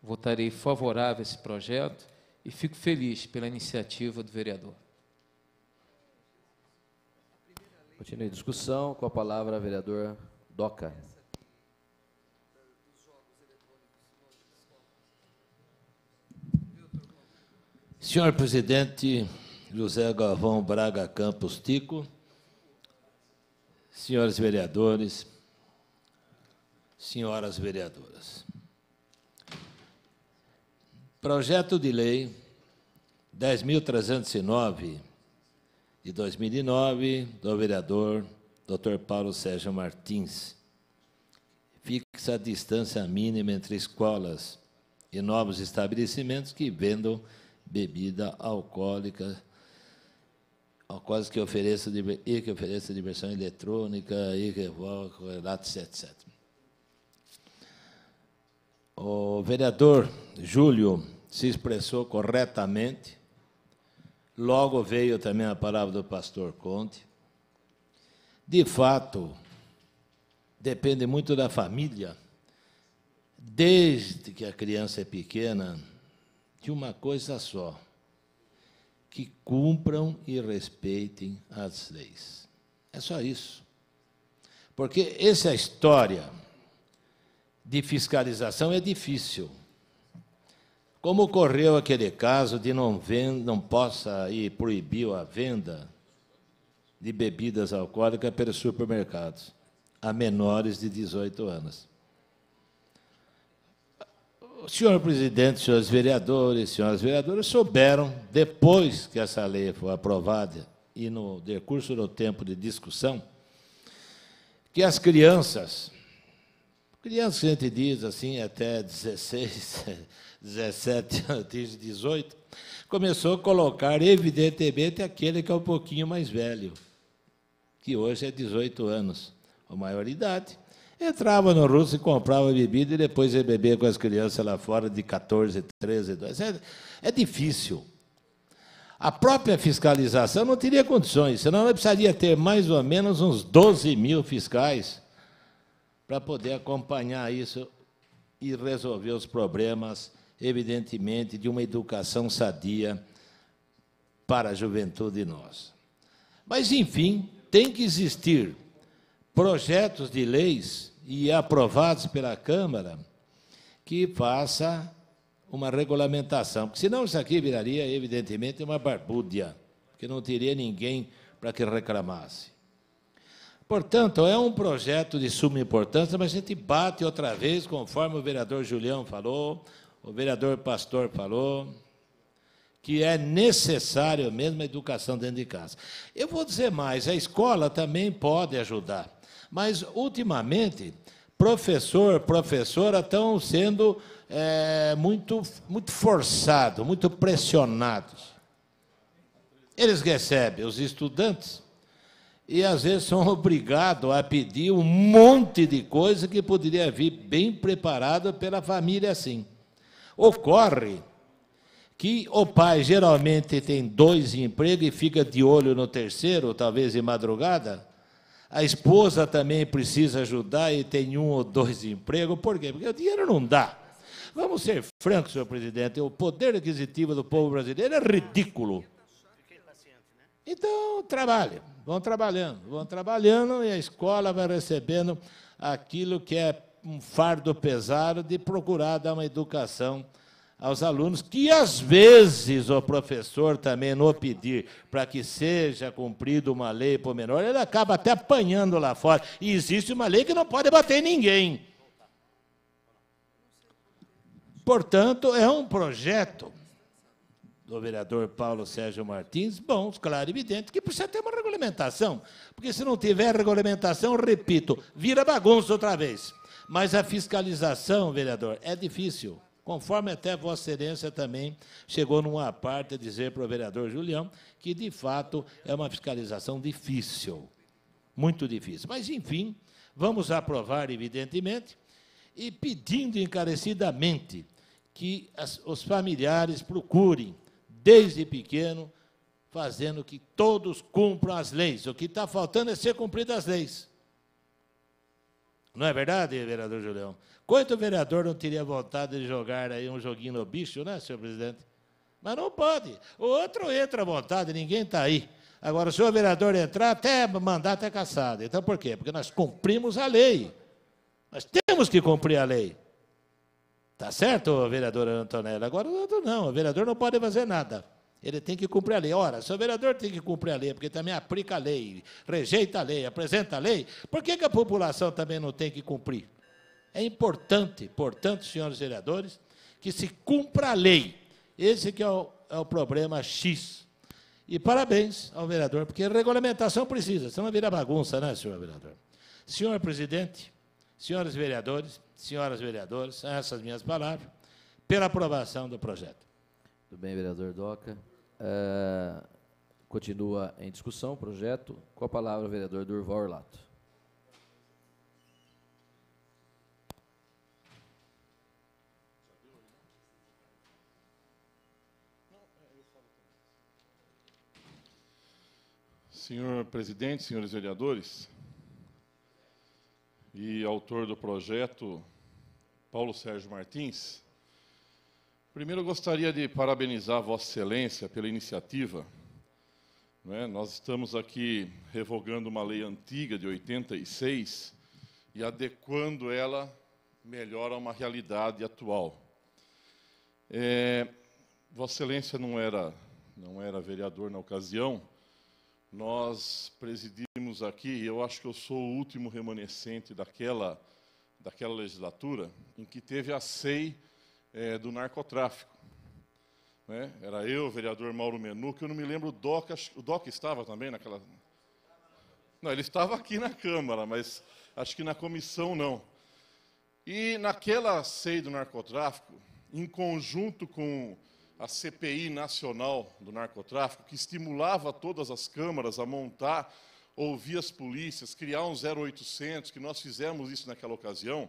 votarei favorável a esse projeto e fico feliz pela iniciativa do vereador. Continue a discussão, com a palavra, vereador Doca. Senhor presidente José Galvão Braga Campos Tico, senhores vereadores, senhoras vereadoras. Projeto de Lei 10.309, de 2009, do vereador Dr. Paulo Sérgio Martins, fixa a distância mínima entre escolas e novos estabelecimentos que vendam bebida alcoólica que ofereça diversão eletrônica, e relatos, etc. O vereador Júlio se expressou corretamente, logo veio também a palavra do pastor Conte. De fato, depende muito da família, desde que a criança é pequena, de uma coisa só: que cumpram e respeitem as leis. É só isso. Porque essa história de fiscalização é difícil. Como ocorreu aquele caso de não possa ir proibir a venda de bebidas alcoólicas pelos supermercados a menores de 18 anos. Senhor presidente, senhores vereadores, senhoras vereadoras, souberam, depois que essa lei foi aprovada e no decurso do tempo de discussão, que as crianças que a gente diz assim, até 16, 17, 18, começou a colocar, evidentemente, aquele que é um pouquinho mais velho, que hoje é 18 anos, a maioridade. Entrava no russo e comprava bebida e depois ia beber com as crianças lá fora de 14, 13, 12. É difícil. A própria fiscalização não teria condições, senão ela precisaria ter mais ou menos uns 12 mil fiscais para poder acompanhar isso e resolver os problemas, evidentemente, de uma educação sadia para a juventude nossa. Mas, enfim, tem que existir projetos de leis e aprovados pela Câmara que faça uma regulamentação, porque senão isso aqui viraria, evidentemente, uma barbúdia, porque não teria ninguém para que reclamasse. Portanto, é um projeto de suma importância, mas a gente bate outra vez, conforme o vereador Julião falou, o vereador Pastor falou, que é necessário mesmo a educação dentro de casa. Eu vou dizer mais, a escola também pode ajudar. Mas, ultimamente, professor, professora estão sendo muito forçados, muito pressionados. Eles recebem os estudantes e, às vezes, são obrigados a pedir um monte de coisa que poderia vir bem preparado pela família assim. Ocorre que o pai geralmente tem 2 empregos e fica de olho no terceiro, talvez de madrugada. A esposa também precisa ajudar e tem 1 ou 2 empregos. Por quê? Porque o dinheiro não dá. Vamos ser francos, senhor presidente, o poder aquisitivo do povo brasileiro é ridículo. Então, vão trabalhando e a escola vai recebendo aquilo que é um fardo pesado de procurar dar uma educação aos alunos, que, às vezes, o professor também, no pedir para que seja cumprida uma lei por menor, ele acaba até apanhando lá fora. E existe uma lei que não pode bater em ninguém. Portanto, é um projeto do vereador Paulo Sérgio Martins, bom, claro, evidente, que precisa ter uma regulamentação, porque se não tiver regulamentação, repito, vira bagunça outra vez. Mas a fiscalização, vereador, é difícil. Conforme até Vossa Excelência também chegou numa parte a dizer para o vereador Julião que, de fato, é uma fiscalização difícil, muito difícil. Mas, enfim, vamos aprovar, evidentemente, e pedindo encarecidamente que os familiares procurem, desde pequeno, fazendo que todos cumpram as leis. O que está faltando é ser cumpridas as leis. Não é verdade, vereador Julião? Quanto vereador não teria vontade de jogar aí um joguinho no bicho, né, senhor presidente? Mas não pode. O outro entra à vontade, ninguém está aí. Agora, se o vereador entrar, até mandato é cassado. Então, por quê? Porque nós cumprimos a lei. Nós temos que cumprir a lei. Está certo, vereadora Antonella? Agora, o outro não. O vereador não pode fazer nada. Ele tem que cumprir a lei. Ora, se o vereador tem que cumprir a lei, porque também aplica a lei, rejeita a lei, apresenta a lei, por que a população também não tem que cumprir? É importante, portanto, senhores vereadores, que se cumpra a lei. Esse que é o problema X. E parabéns ao vereador, porque regulamentação precisa, senão vira bagunça, né, senhor vereador? Senhor presidente, senhores vereadores, senhoras vereadoras, são essas minhas palavras, pela aprovação do projeto. Tudo bem, vereador Doca. Continua em discussão o projeto. Com a palavra, o vereador Durval Orlato. Senhor presidente, senhores vereadores, e autor do projeto, Paulo Sérgio Martins, primeiro eu gostaria de parabenizar Vossa Excelência pela iniciativa. Nós estamos aqui revogando uma lei antiga de 86 e adequando ela melhor a uma realidade atual. Vossa Excelência não era vereador na ocasião. Nós presidimos aqui, e eu acho que eu sou o último remanescente daquela legislatura, em que teve a SEI do narcotráfico. Era eu, o vereador Mauro Menu, que eu não me lembro, o Doca estava também naquela... Não, ele estava aqui na Câmara, mas acho que na comissão não. E naquela SEI do narcotráfico, em conjunto com a CPI nacional do narcotráfico, que estimulava todas as câmaras a montar, ouvir as polícias, criar um 0800, que nós fizemos isso naquela ocasião,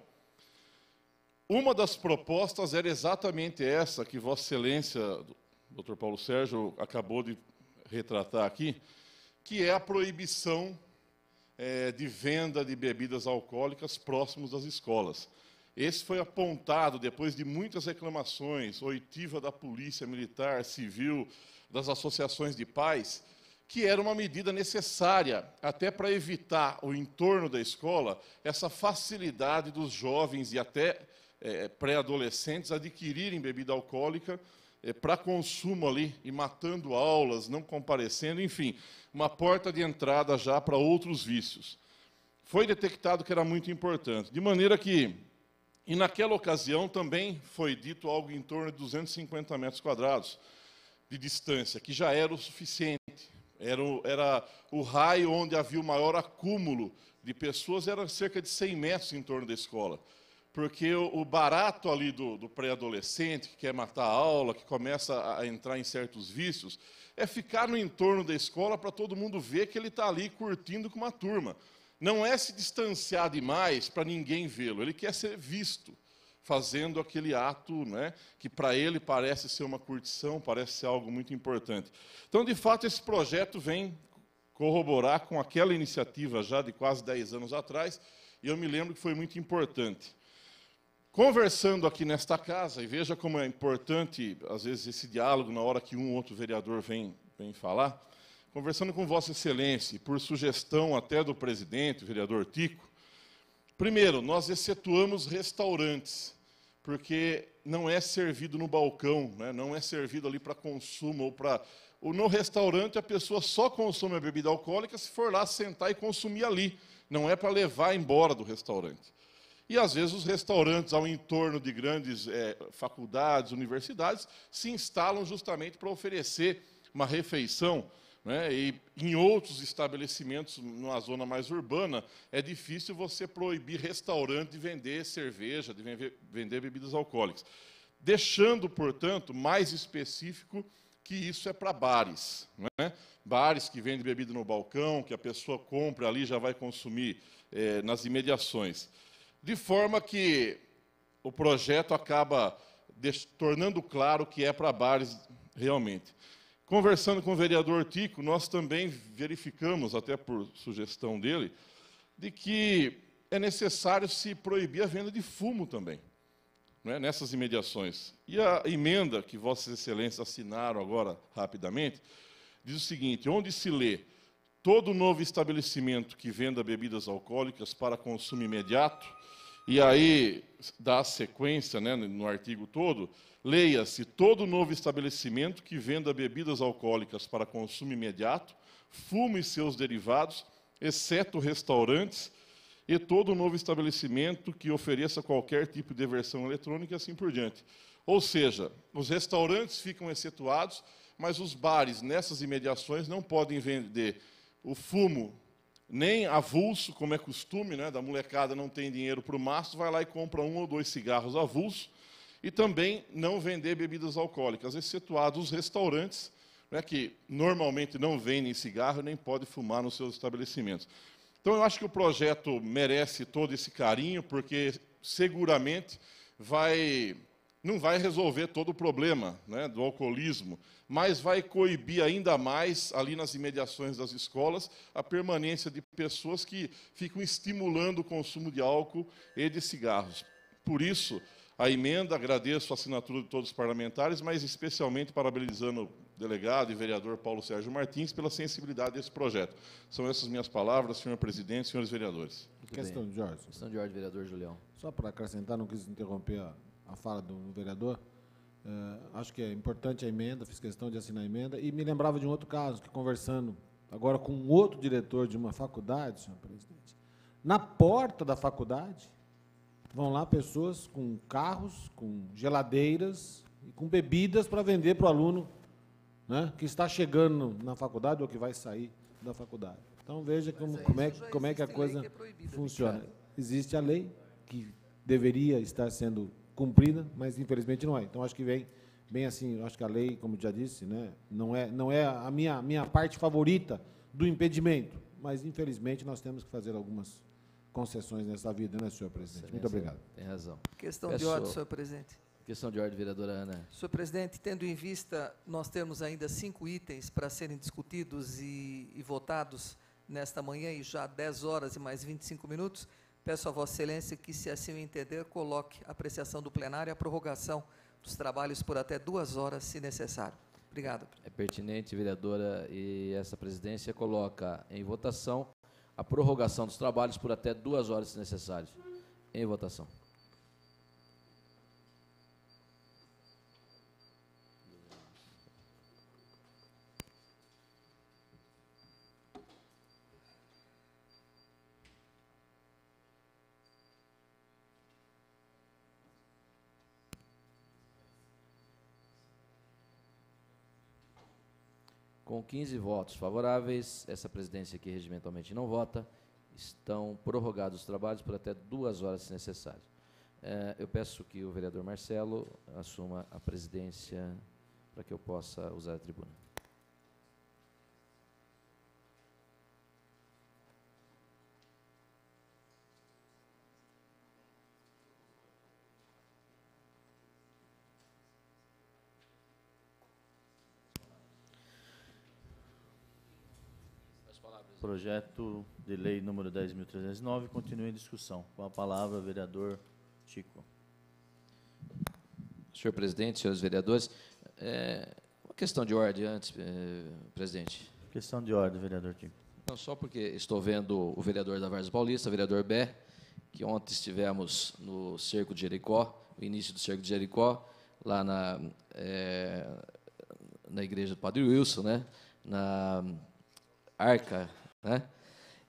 uma das propostas era exatamente essa que Vossa Excelência, Dr. Paulo Sérgio, acabou de retratar aqui, que é a proibição de venda de bebidas alcoólicas próximos das escolas. Esse foi apontado, depois de muitas reclamações, oitiva da Polícia Militar, Civil, das associações de pais, que era uma medida necessária até para evitar o entorno da escola, essa facilidade dos jovens e até pré-adolescentes adquirirem bebida alcoólica para consumo ali, e matando aulas, não comparecendo, enfim, uma porta de entrada já para outros vícios. Foi detectado que era muito importante, de maneira que... E naquela ocasião também foi dito algo em torno de 250 metros quadrados de distância, que já era o suficiente. Era o raio onde havia o maior acúmulo de pessoas, era cerca de 100 metros em torno da escola. Porque o barato ali do pré-adolescente, que quer matar a aula, que começa a entrar em certos vícios, é ficar no entorno da escola para todo mundo ver que ele está ali curtindo com uma turma. Não é se distanciar demais para ninguém vê-lo, ele quer ser visto, fazendo aquele ato, que para ele parece ser uma curtição, parece ser algo muito importante. Então, de fato, esse projeto vem corroborar com aquela iniciativa já de quase 10 anos atrás, e eu me lembro que foi muito importante. Conversando aqui nesta casa, e veja como é importante, às vezes, esse diálogo na hora que um ou outro vereador vem falar, conversando com Vossa Excelência, por sugestão até do presidente, o vereador Tico, primeiro, nós excetuamos restaurantes, porque não é servido no balcão, não é servido ali para consumo, ou no restaurante a pessoa só consome a bebida alcoólica se for lá sentar e consumir ali, não é para levar embora do restaurante. E, às vezes, os restaurantes ao entorno de grandes faculdades, universidades, se instalam justamente para oferecer uma refeição, e em outros estabelecimentos, numa zona mais urbana, é difícil você proibir restaurante de vender cerveja, de vender bebidas alcoólicas. Deixando, portanto, mais específico que isso é para bares. Bares que vendem bebida no balcão, que a pessoa compra ali e já vai consumir nas imediações. De forma que o projeto acaba tornando claro que é para bares realmente. Conversando com o vereador Tico, nós também verificamos, até por sugestão dele, de que é necessário se proibir a venda de fumo também, nessas imediações. E a emenda que Vossas Excelências assinaram agora, rapidamente, diz o seguinte, onde se lê todo novo estabelecimento que venda bebidas alcoólicas para consumo imediato E aí, dá sequência, né, no artigo todo, leia-se: todo novo estabelecimento que venda bebidas alcoólicas para consumo imediato, fumo e seus derivados, exceto restaurantes, e todo novo estabelecimento que ofereça qualquer tipo de diversão eletrônica e assim por diante. Ou seja, os restaurantes ficam excetuados, mas os bares nessas imediações não podem vender o fumo nem avulso, como é costume, né, da molecada não tem dinheiro para o maço, vai lá e compra 1 ou 2 cigarros avulso, e também não vender bebidas alcoólicas, excetuados os restaurantes, né, que normalmente não vendem cigarro nem podem fumar nos seus estabelecimentos. Então, eu acho que o projeto merece todo esse carinho, porque seguramente não vai resolver todo o problema, né, do alcoolismo, mas vai coibir ainda mais, ali nas imediações das escolas, a permanência de pessoas que ficam estimulando o consumo de álcool e de cigarros. Por isso, a emenda, agradeço a assinatura de todos os parlamentares, mas especialmente parabenizando o delegado e vereador Paulo Sérgio Martins pela sensibilidade desse projeto. São essas minhas palavras, senhor presidente, senhores vereadores. Questão de ordem. Questão de ordem, vereador Julião. Só para acrescentar, não quis interromper a fala do vereador. Acho que é importante a emenda, fiz questão de assinar a emenda, e me lembrava de um outro caso, que conversando agora com um outro diretor de uma faculdade, senhor presidente, na porta da faculdade, vão lá pessoas com carros, com geladeiras e com bebidas para vender para o aluno, né, que está chegando na faculdade ou que vai sair da faculdade. Então, veja como é que a coisa funciona. Existe a lei que deveria estar sendo cumprida, mas infelizmente não é. Então, acho que vem bem assim, acho que a lei, como já disse, né, não é a minha parte favorita do impedimento, mas infelizmente nós temos que fazer algumas concessões nessa vida, né, senhor presidente? Muito obrigado. Tem razão. Questão de ordem, senhor presidente. Questão de ordem, vereadora Ana. Senhor presidente, tendo em vista nós temos ainda 5 itens para serem discutidos e votados nesta manhã, e já 10 horas e mais 25 minutos, peço a Vossa Excelência que, se assim o entender, coloque a apreciação do plenário e a prorrogação dos trabalhos por até 2 horas, se necessário. Obrigado. É pertinente, vereadora, e essa presidência coloca em votação a prorrogação dos trabalhos por até 2 horas, se necessário. Em votação. Com 15 votos favoráveis, essa presidência aqui regimentalmente não vota, estão prorrogados os trabalhos por até 2 horas, se necessário. Eu peço que o vereador Marcelo assuma a presidência para que eu possa usar a tribuna. Projeto de lei número 10.309 continua em discussão. Com a palavra, vereador Chico. Senhor presidente, senhores vereadores, uma questão de ordem antes, presidente. Questão de ordem, vereador Chico. Não, só porque estou vendo o vereador da Várzea Paulista, o vereador Bé, que ontem estivemos no Cerco de Jericó, o início do Cerco de Jericó, lá na igreja do Padre Wilson, né, na Arca, né,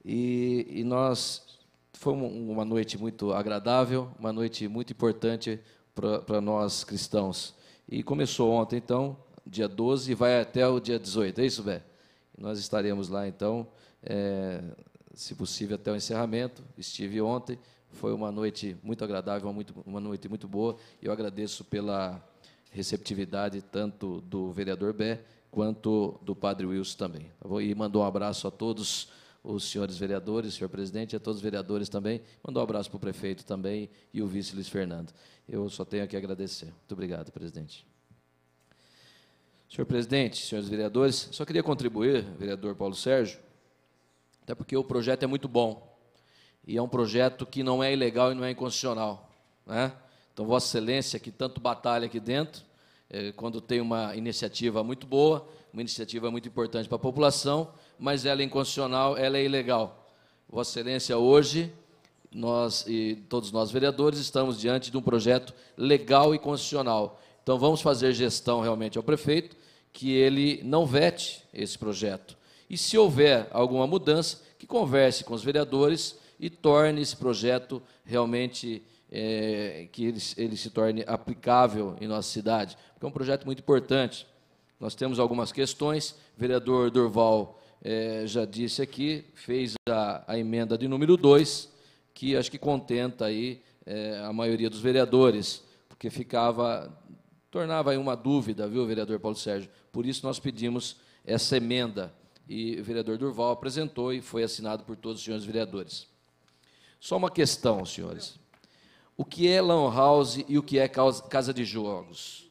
e nós, foi uma noite muito agradável, uma noite muito importante para nós cristãos. E começou ontem, então, dia 12, e vai até o dia 18, é isso, Bé? Nós estaremos lá, então, se possível, até o encerramento. Estive ontem, foi uma noite muito agradável, uma noite muito boa. Eu agradeço pela receptividade, tanto do vereador Bé, quanto do padre Wilson também. E mandou um abraço a todos os senhores vereadores, senhor presidente, e a todos os vereadores também. Mandou um abraço para o prefeito também e o vice Luiz Fernando. Eu só tenho que agradecer. Muito obrigado, presidente. Senhor presidente, senhores vereadores, só queria contribuir, vereador Paulo Sérgio, até porque o projeto é muito bom. E é um projeto que não é ilegal e não é inconstitucional, né? Então, Vossa Excelência, que tanto batalha aqui dentro, quando tem uma iniciativa muito boa, uma iniciativa muito importante para a população, mas ela é inconstitucional, ela é ilegal. Vossa Excelência hoje nós e todos nós vereadores estamos diante de um projeto legal e constitucional. Então, vamos fazer gestão realmente ao prefeito, que ele não vete esse projeto. E, se houver alguma mudança, que converse com os vereadores e torne esse projeto realmente, que ele se torne aplicável em nossa cidade, porque é um projeto muito importante. Nós temos algumas questões, o vereador Durval já disse aqui, fez a emenda de número 2, que acho que contenta aí, a maioria dos vereadores, porque tornava aí uma dúvida, viu, vereador Paulo Sérgio? Por isso nós pedimos essa emenda, e o vereador Durval apresentou e foi assinado por todos os senhores vereadores. Só uma questão, senhores. O que é lan house e o que é casa de jogos?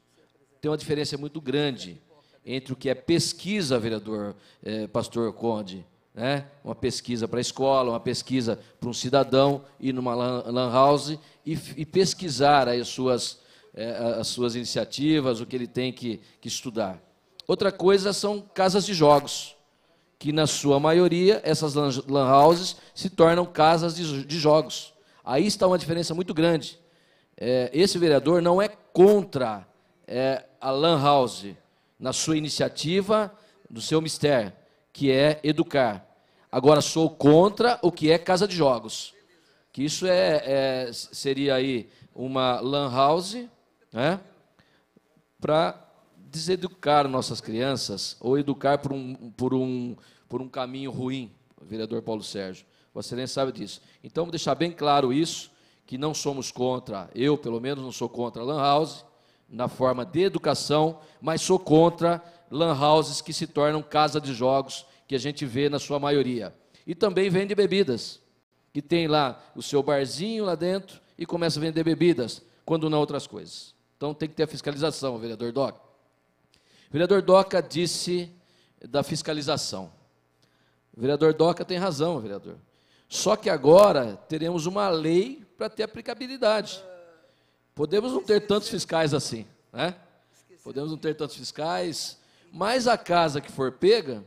Tem uma diferença muito grande entre o que é pesquisa, vereador Pastor Conde, né? Uma pesquisa para a escola, uma pesquisa para um cidadão, ir numa lan house e pesquisar aí as suas iniciativas, o que ele tem que estudar. Outra coisa são casas de jogos, que, na sua maioria, essas lan houses se tornam casas de jogos. Aí está uma diferença muito grande. Esse vereador não é contra a lan house, na sua iniciativa, no seu mistério, que é educar. Agora, sou contra o que é casa de jogos, que isso seria aí uma lan house, né, para deseducar nossas crianças ou educar por um caminho ruim, vereador Paulo Sérgio. Vossa Excelência sabe disso. Então, vou deixar bem claro isso, que não somos contra, eu, pelo menos, não sou contra a lan house, na forma de educação, mas sou contra lan houses que se tornam casa de jogos, que a gente vê na sua maioria. E também vende bebidas, que tem lá o seu barzinho lá dentro e começa a vender bebidas, quando não outras coisas. Então, tem que ter a fiscalização, vereador Doca. O vereador Doca disse da fiscalização. O vereador Doca tem razão, vereador. Só que agora teremos uma lei para ter aplicabilidade. Podemos não ter tantos fiscais assim, né? Podemos não ter tantos fiscais, mas a casa que for pega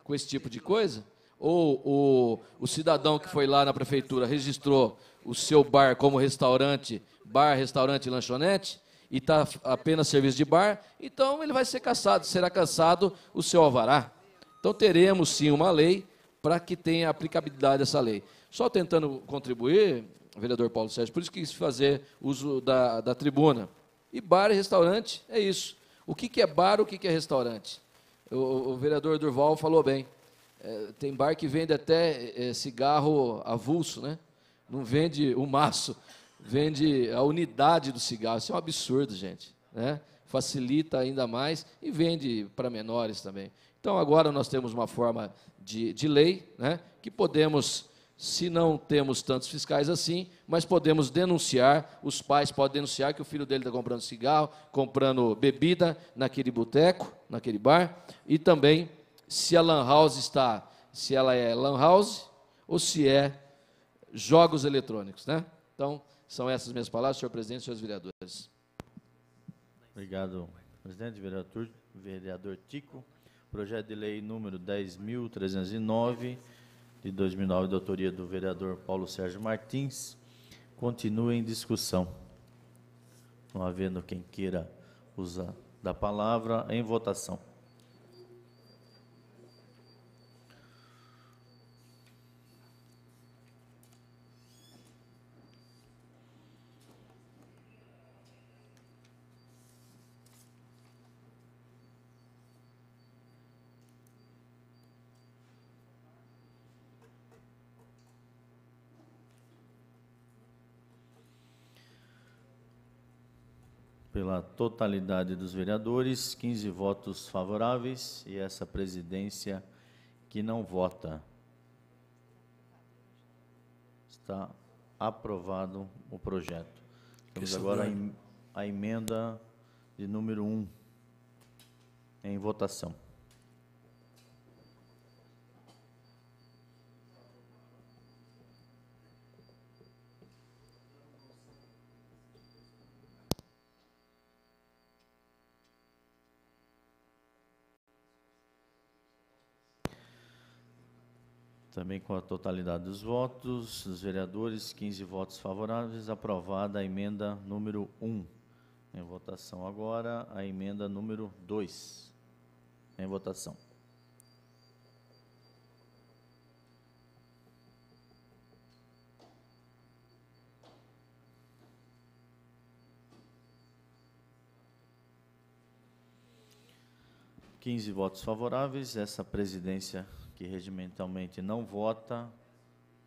com esse tipo de coisa, ou o cidadão que foi lá na prefeitura registrou o seu bar como restaurante, restaurante e lanchonete, e está apenas serviço de bar, então ele vai ser cassado, será cassado o seu alvará. Então teremos sim uma lei para que tenha aplicabilidade essa lei. Só tentando contribuir, vereador Paulo Sérgio, por isso que quis fazer uso da tribuna. E bar e restaurante é isso. O que é bar, o que é restaurante? O vereador Durval falou bem. Tem bar que vende até cigarro avulso, né? Não vende o maço, vende a unidade do cigarro. Isso é um absurdo, gente, né? Facilita ainda mais e vende para menores também. Então, agora nós temos uma forma de lei, né, que podemos, se não temos tantos fiscais assim, mas podemos denunciar, os pais podem denunciar que o filho dele está comprando cigarro, comprando bebida naquele boteco, naquele bar, e também se a lan house se ela é lan house ou se é jogos eletrônicos, né? Então, são essas minhas palavras, senhor presidente e senhores vereadores. Obrigado, presidente. Vereador Tico. Projeto de lei número 10.309, de 2009, de autoria do vereador Paulo Sérgio Martins, continua em discussão. Não havendo quem queira usar da palavra, em votação. Pela totalidade dos vereadores, 15 votos favoráveis e essa presidência que não vota. Está aprovado o projeto. Temos agora a emenda de número 1 em votação. Também com a totalidade dos votos dos vereadores, 15 votos favoráveis, aprovada a emenda número 1. Em votação agora, a emenda número 2. Em votação. Quinze votos favoráveis, essa presidência que regimentalmente não vota,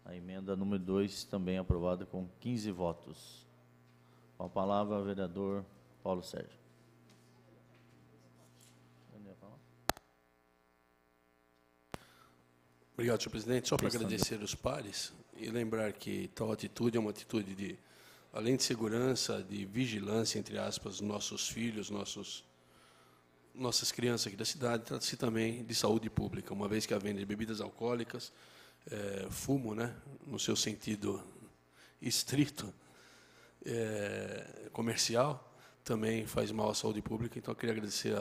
a emenda número 2 também aprovada com 15 votos. Com a palavra, o vereador Paulo Sérgio. Obrigado, senhor presidente. Só para Questão de- agradecer os pares e lembrar que tal atitude é uma atitude de, além de segurança, de vigilância, entre aspas, nossos filhos, nossas crianças aqui da cidade, trata-se também de saúde pública, uma vez que a venda de bebidas alcoólicas, fumo, né, no seu sentido estrito, comercial, também faz mal à saúde pública. Então, eu queria agradecer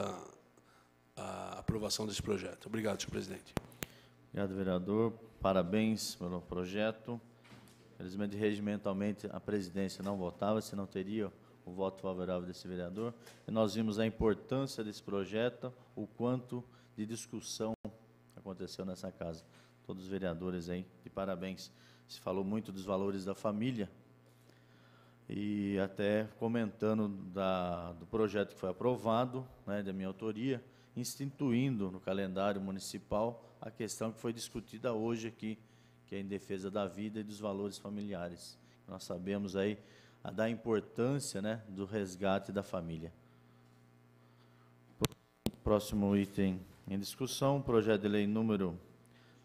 a aprovação desse projeto. Obrigado, senhor presidente. Obrigado, vereador. Parabéns pelo projeto. Infelizmente, regimentalmente, a presidência não votava, senão teria o voto favorável desse vereador. E nós vimos a importância desse projeto, o quanto de discussão aconteceu nessa casa. Todos os vereadores aí, de parabéns. Se falou muito dos valores da família, e até comentando do projeto que foi aprovado, né, da minha autoria, instituindo no calendário municipal a questão que foi discutida hoje aqui, que é em defesa da vida e dos valores familiares. Nós sabemos aí da importância, né, do resgate da família. Próximo item em discussão, projeto de lei número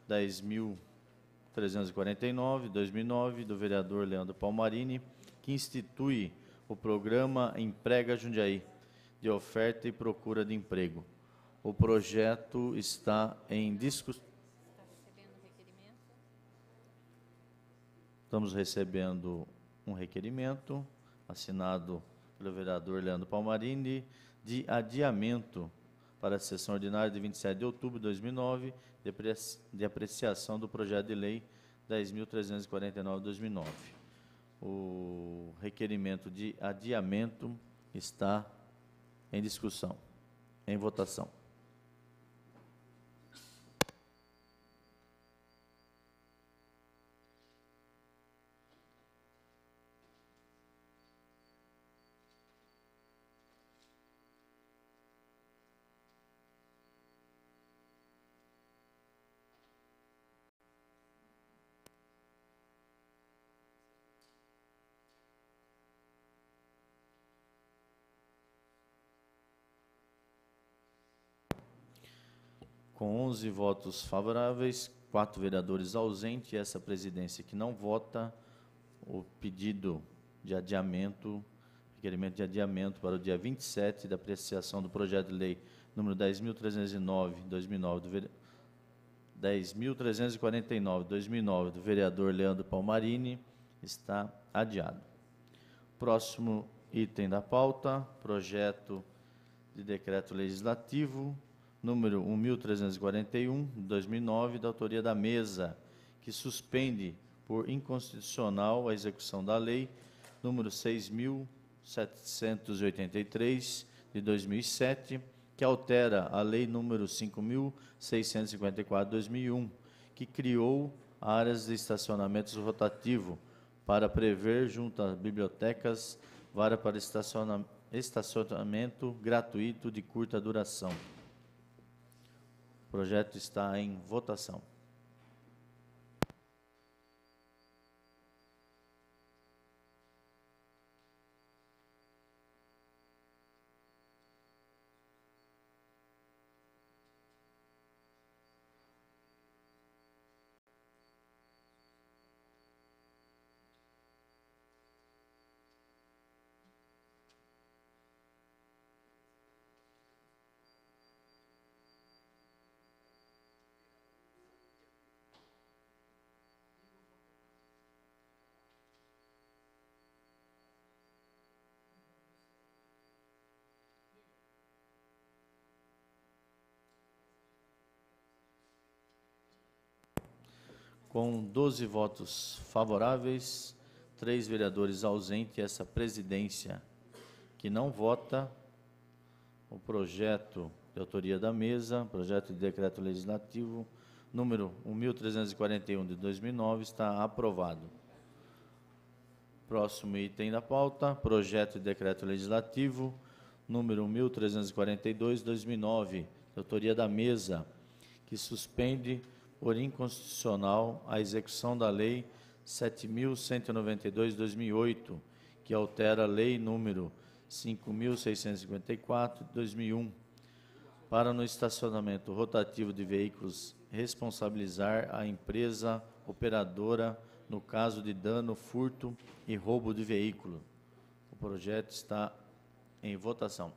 10.349, 2009, do vereador Leandro Palmarini, que institui o programa Emprega Jundiaí, de oferta e procura de emprego. O projeto está em discussão. Estamos recebendo um requerimento assinado pelo vereador Leandro Palmarini de adiamento para a sessão ordinária de 27 de outubro de 2009 de apreciação do projeto de lei 10.349 de 2009. O requerimento de adiamento está em discussão, em votação. Com 11 votos favoráveis, 4 vereadores ausentes, e essa presidência que não vota, o pedido de adiamento, requerimento de adiamento para o dia 27 da apreciação do projeto de lei número 10.309, 2009, 10.349, 2009, do vereador Leandro Palmarini, está adiado. Próximo item da pauta, projeto de decreto legislativo número 1.341, de 2009, da autoria da mesa, que suspende por inconstitucional a execução da lei número 6.783, de 2007, que altera a lei número 5.654, de 2001, que criou áreas de estacionamentos rotativo para prever, junto às bibliotecas, vara para estacionamento gratuito de curta duração. O projeto está em votação. Com 12 votos favoráveis, 3 vereadores ausentes, essa presidência que não vota, o projeto de autoria da mesa, projeto de decreto legislativo número 1341 de 2009 está aprovado. Próximo item da pauta, projeto de decreto legislativo número 1342 de 2009, de autoria da mesa, que suspende por inconstitucional a execução da lei 7.192 de 2008, que altera a lei número 5.654 de 2001, para no estacionamento rotativo de veículos responsabilizar a empresa operadora no caso de dano, furto e roubo de veículo. O projeto está em votação.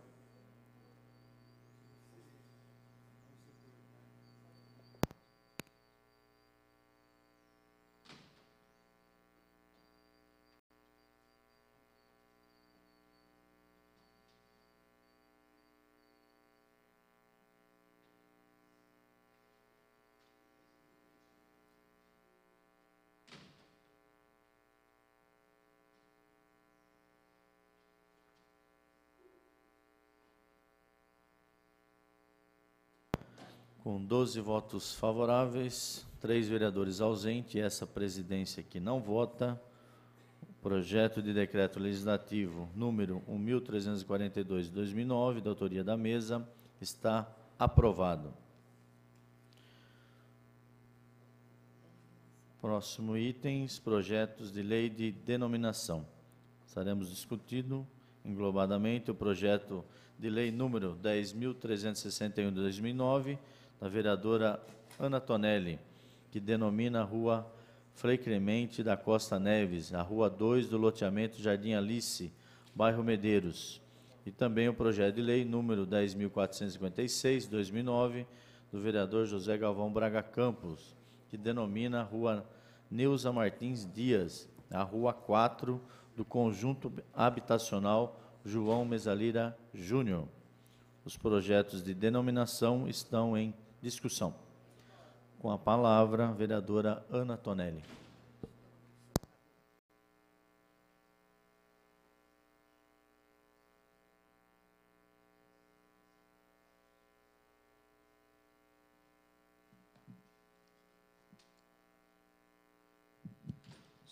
Com 12 votos favoráveis, 3 vereadores ausentes, e essa presidência que não vota, o projeto de decreto legislativo número 1342 de 2009, da autoria da mesa, está aprovado. Próximo itens, projetos de lei de denominação. Estaremos discutindo englobadamente o projeto de lei número 10.361 de 2009, da vereadora Ana Tonelli, que denomina a Rua Frei Clemente da Costa Neves, a Rua 2 do loteamento Jardim Alice, bairro Medeiros, e também o projeto de lei número 10.456, de 2009, do vereador José Galvão Braga Campos, que denomina a Rua Neuza Martins Dias, a Rua 4 do conjunto habitacional João Mesalira Júnior. Os projetos de denominação estão em discussão. Com a palavra, a vereadora Ana Tonelli.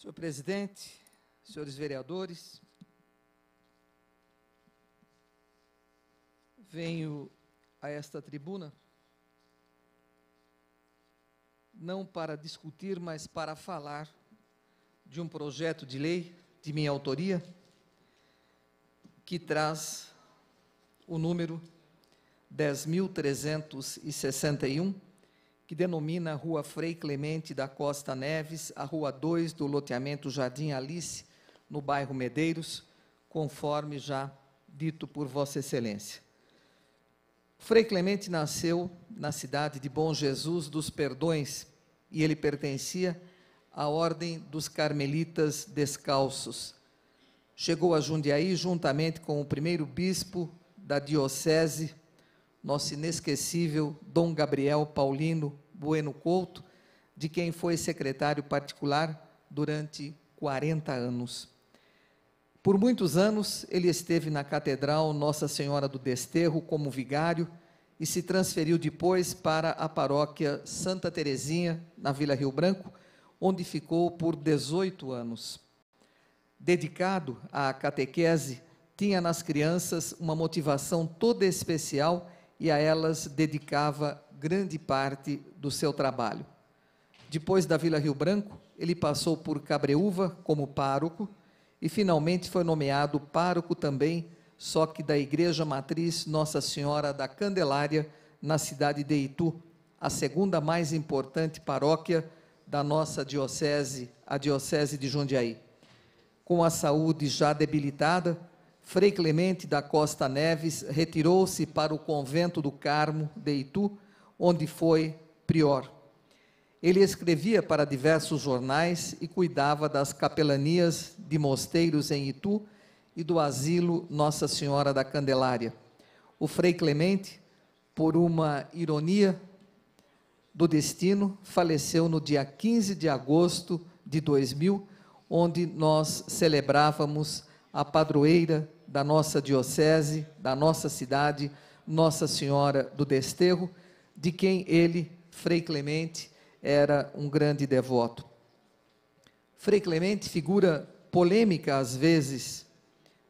Senhor presidente, senhores vereadores, venho a esta tribuna não para discutir, mas para falar de um projeto de lei de minha autoria, que traz o número 10.361, que denomina a Rua Frei Clemente da Costa Neves, a Rua 2 do loteamento Jardim Alice, no bairro Medeiros, conforme já dito por Vossa Excelência. Frei Clemente nasceu na cidade de Bom Jesus dos Perdões e ele pertencia à Ordem dos Carmelitas Descalços. Chegou a Jundiaí juntamente com o primeiro bispo da diocese, nosso inesquecível Dom Gabriel Paulino Bueno Couto, de quem foi secretário particular durante 40 anos. Por muitos anos, ele esteve na Catedral Nossa Senhora do Desterro como vigário e se transferiu depois para a paróquia Santa Terezinha, na Vila Rio Branco, onde ficou por 18 anos. Dedicado à catequese, tinha nas crianças uma motivação toda especial e a elas dedicava grande parte do seu trabalho. Depois da Vila Rio Branco, ele passou por Cabreúva como pároco, e finalmente foi nomeado pároco também, só que da Igreja Matriz Nossa Senhora da Candelária, na cidade de Itu, a segunda mais importante paróquia da nossa diocese, a Diocese de Jundiaí. Com a saúde já debilitada, Frei Clemente da Costa Neves retirou-se para o convento do Carmo de Itu, onde foi prior. Ele escrevia para diversos jornais e cuidava das capelanias de mosteiros em Itu e do asilo Nossa Senhora da Candelária. O Frei Clemente, por uma ironia do destino, faleceu no dia 15 de agosto de 2000, onde nós celebrávamos a padroeira da nossa diocese, da nossa cidade, Nossa Senhora do Desterro, de quem ele, Frei Clemente, era um grande devoto. Frei Clemente, figura polêmica às vezes,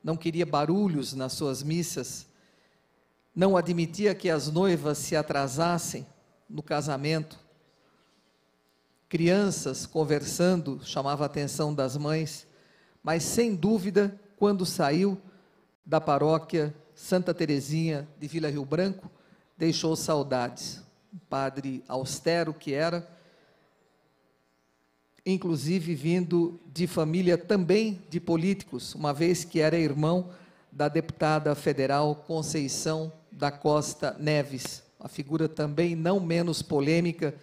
não queria barulhos nas suas missas, não admitia que as noivas se atrasassem no casamento. Crianças conversando, chamava a atenção das mães, mas sem dúvida, quando saiu da paróquia Santa Teresinha de Vila Rio Branco, deixou saudades. Um padre austero que era, inclusive vindo de família também de políticos, uma vez que era irmão da deputada federal Conceição da Costa Neves, uma figura também não menos polêmica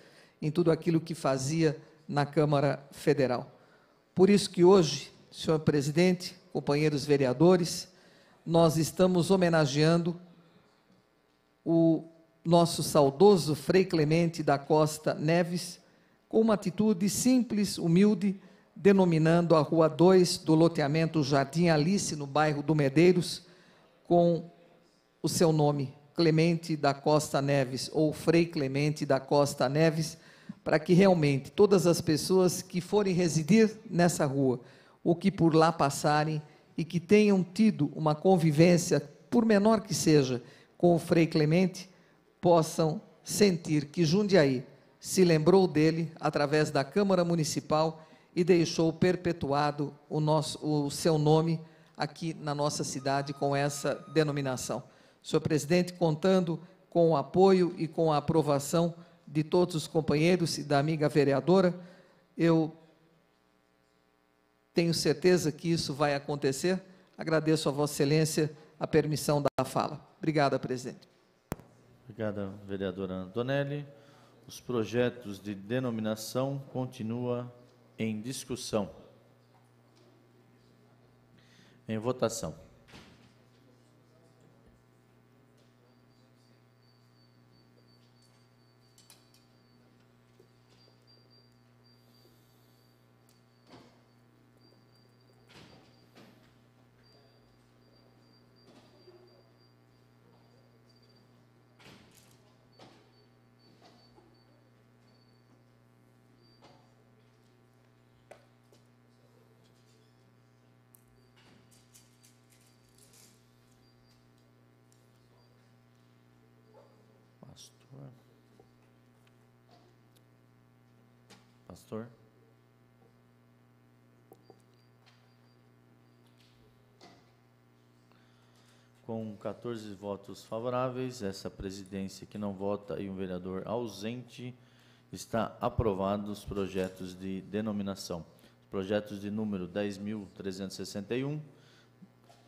em tudo aquilo que fazia na Câmara Federal. Por isso que hoje, senhor presidente, companheiros vereadores, nós estamos homenageando o nosso saudoso Frei Clemente da Costa Neves, com uma atitude simples, humilde, denominando a Rua 2 do loteamento Jardim Alice, no bairro do Medeiros, com o seu nome, Clemente da Costa Neves, ou Frei Clemente da Costa Neves, para que realmente todas as pessoas que forem residir nessa rua, ou que por lá passarem, e que tenham tido uma convivência, por menor que seja, com o Frei Clemente, possam sentir que Jundiaí se lembrou dele através da Câmara Municipal e deixou perpetuado o seu nome aqui na nossa cidade com essa denominação. Senhor presidente, contando com o apoio e com a aprovação de todos os companheiros e da amiga vereadora, eu tenho certeza que isso vai acontecer. Agradeço a Vossa Excelência a permissão da fala. Obrigado, presidente. Obrigada, vereadora Antonelli. Os projetos de denominação continuam em discussão. Em votação. Pastor. Com 14 votos favoráveis, essa presidência que não vota e um vereador ausente, está aprovados os projetos de denominação. Projetos de número 10.361,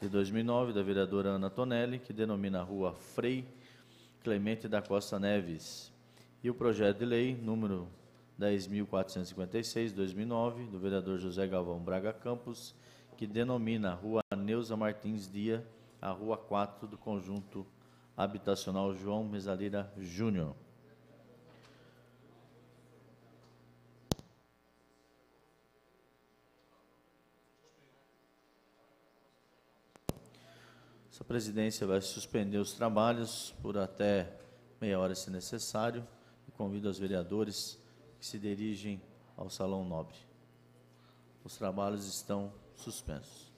de 2009, da vereadora Ana Tonelli, que denomina a rua Frei Clemente da Costa Neves. E o projeto de lei número 10.456, 2009, do vereador José Galvão Braga Campos, que denomina a rua Neuza Martins Dia, a rua 4 do conjunto habitacional João Mesalira Júnior. Essa presidência vai suspender os trabalhos por até meia hora, se necessário, e convido os vereadores que se dirigem ao Salão Nobre. Os trabalhos estão suspensos.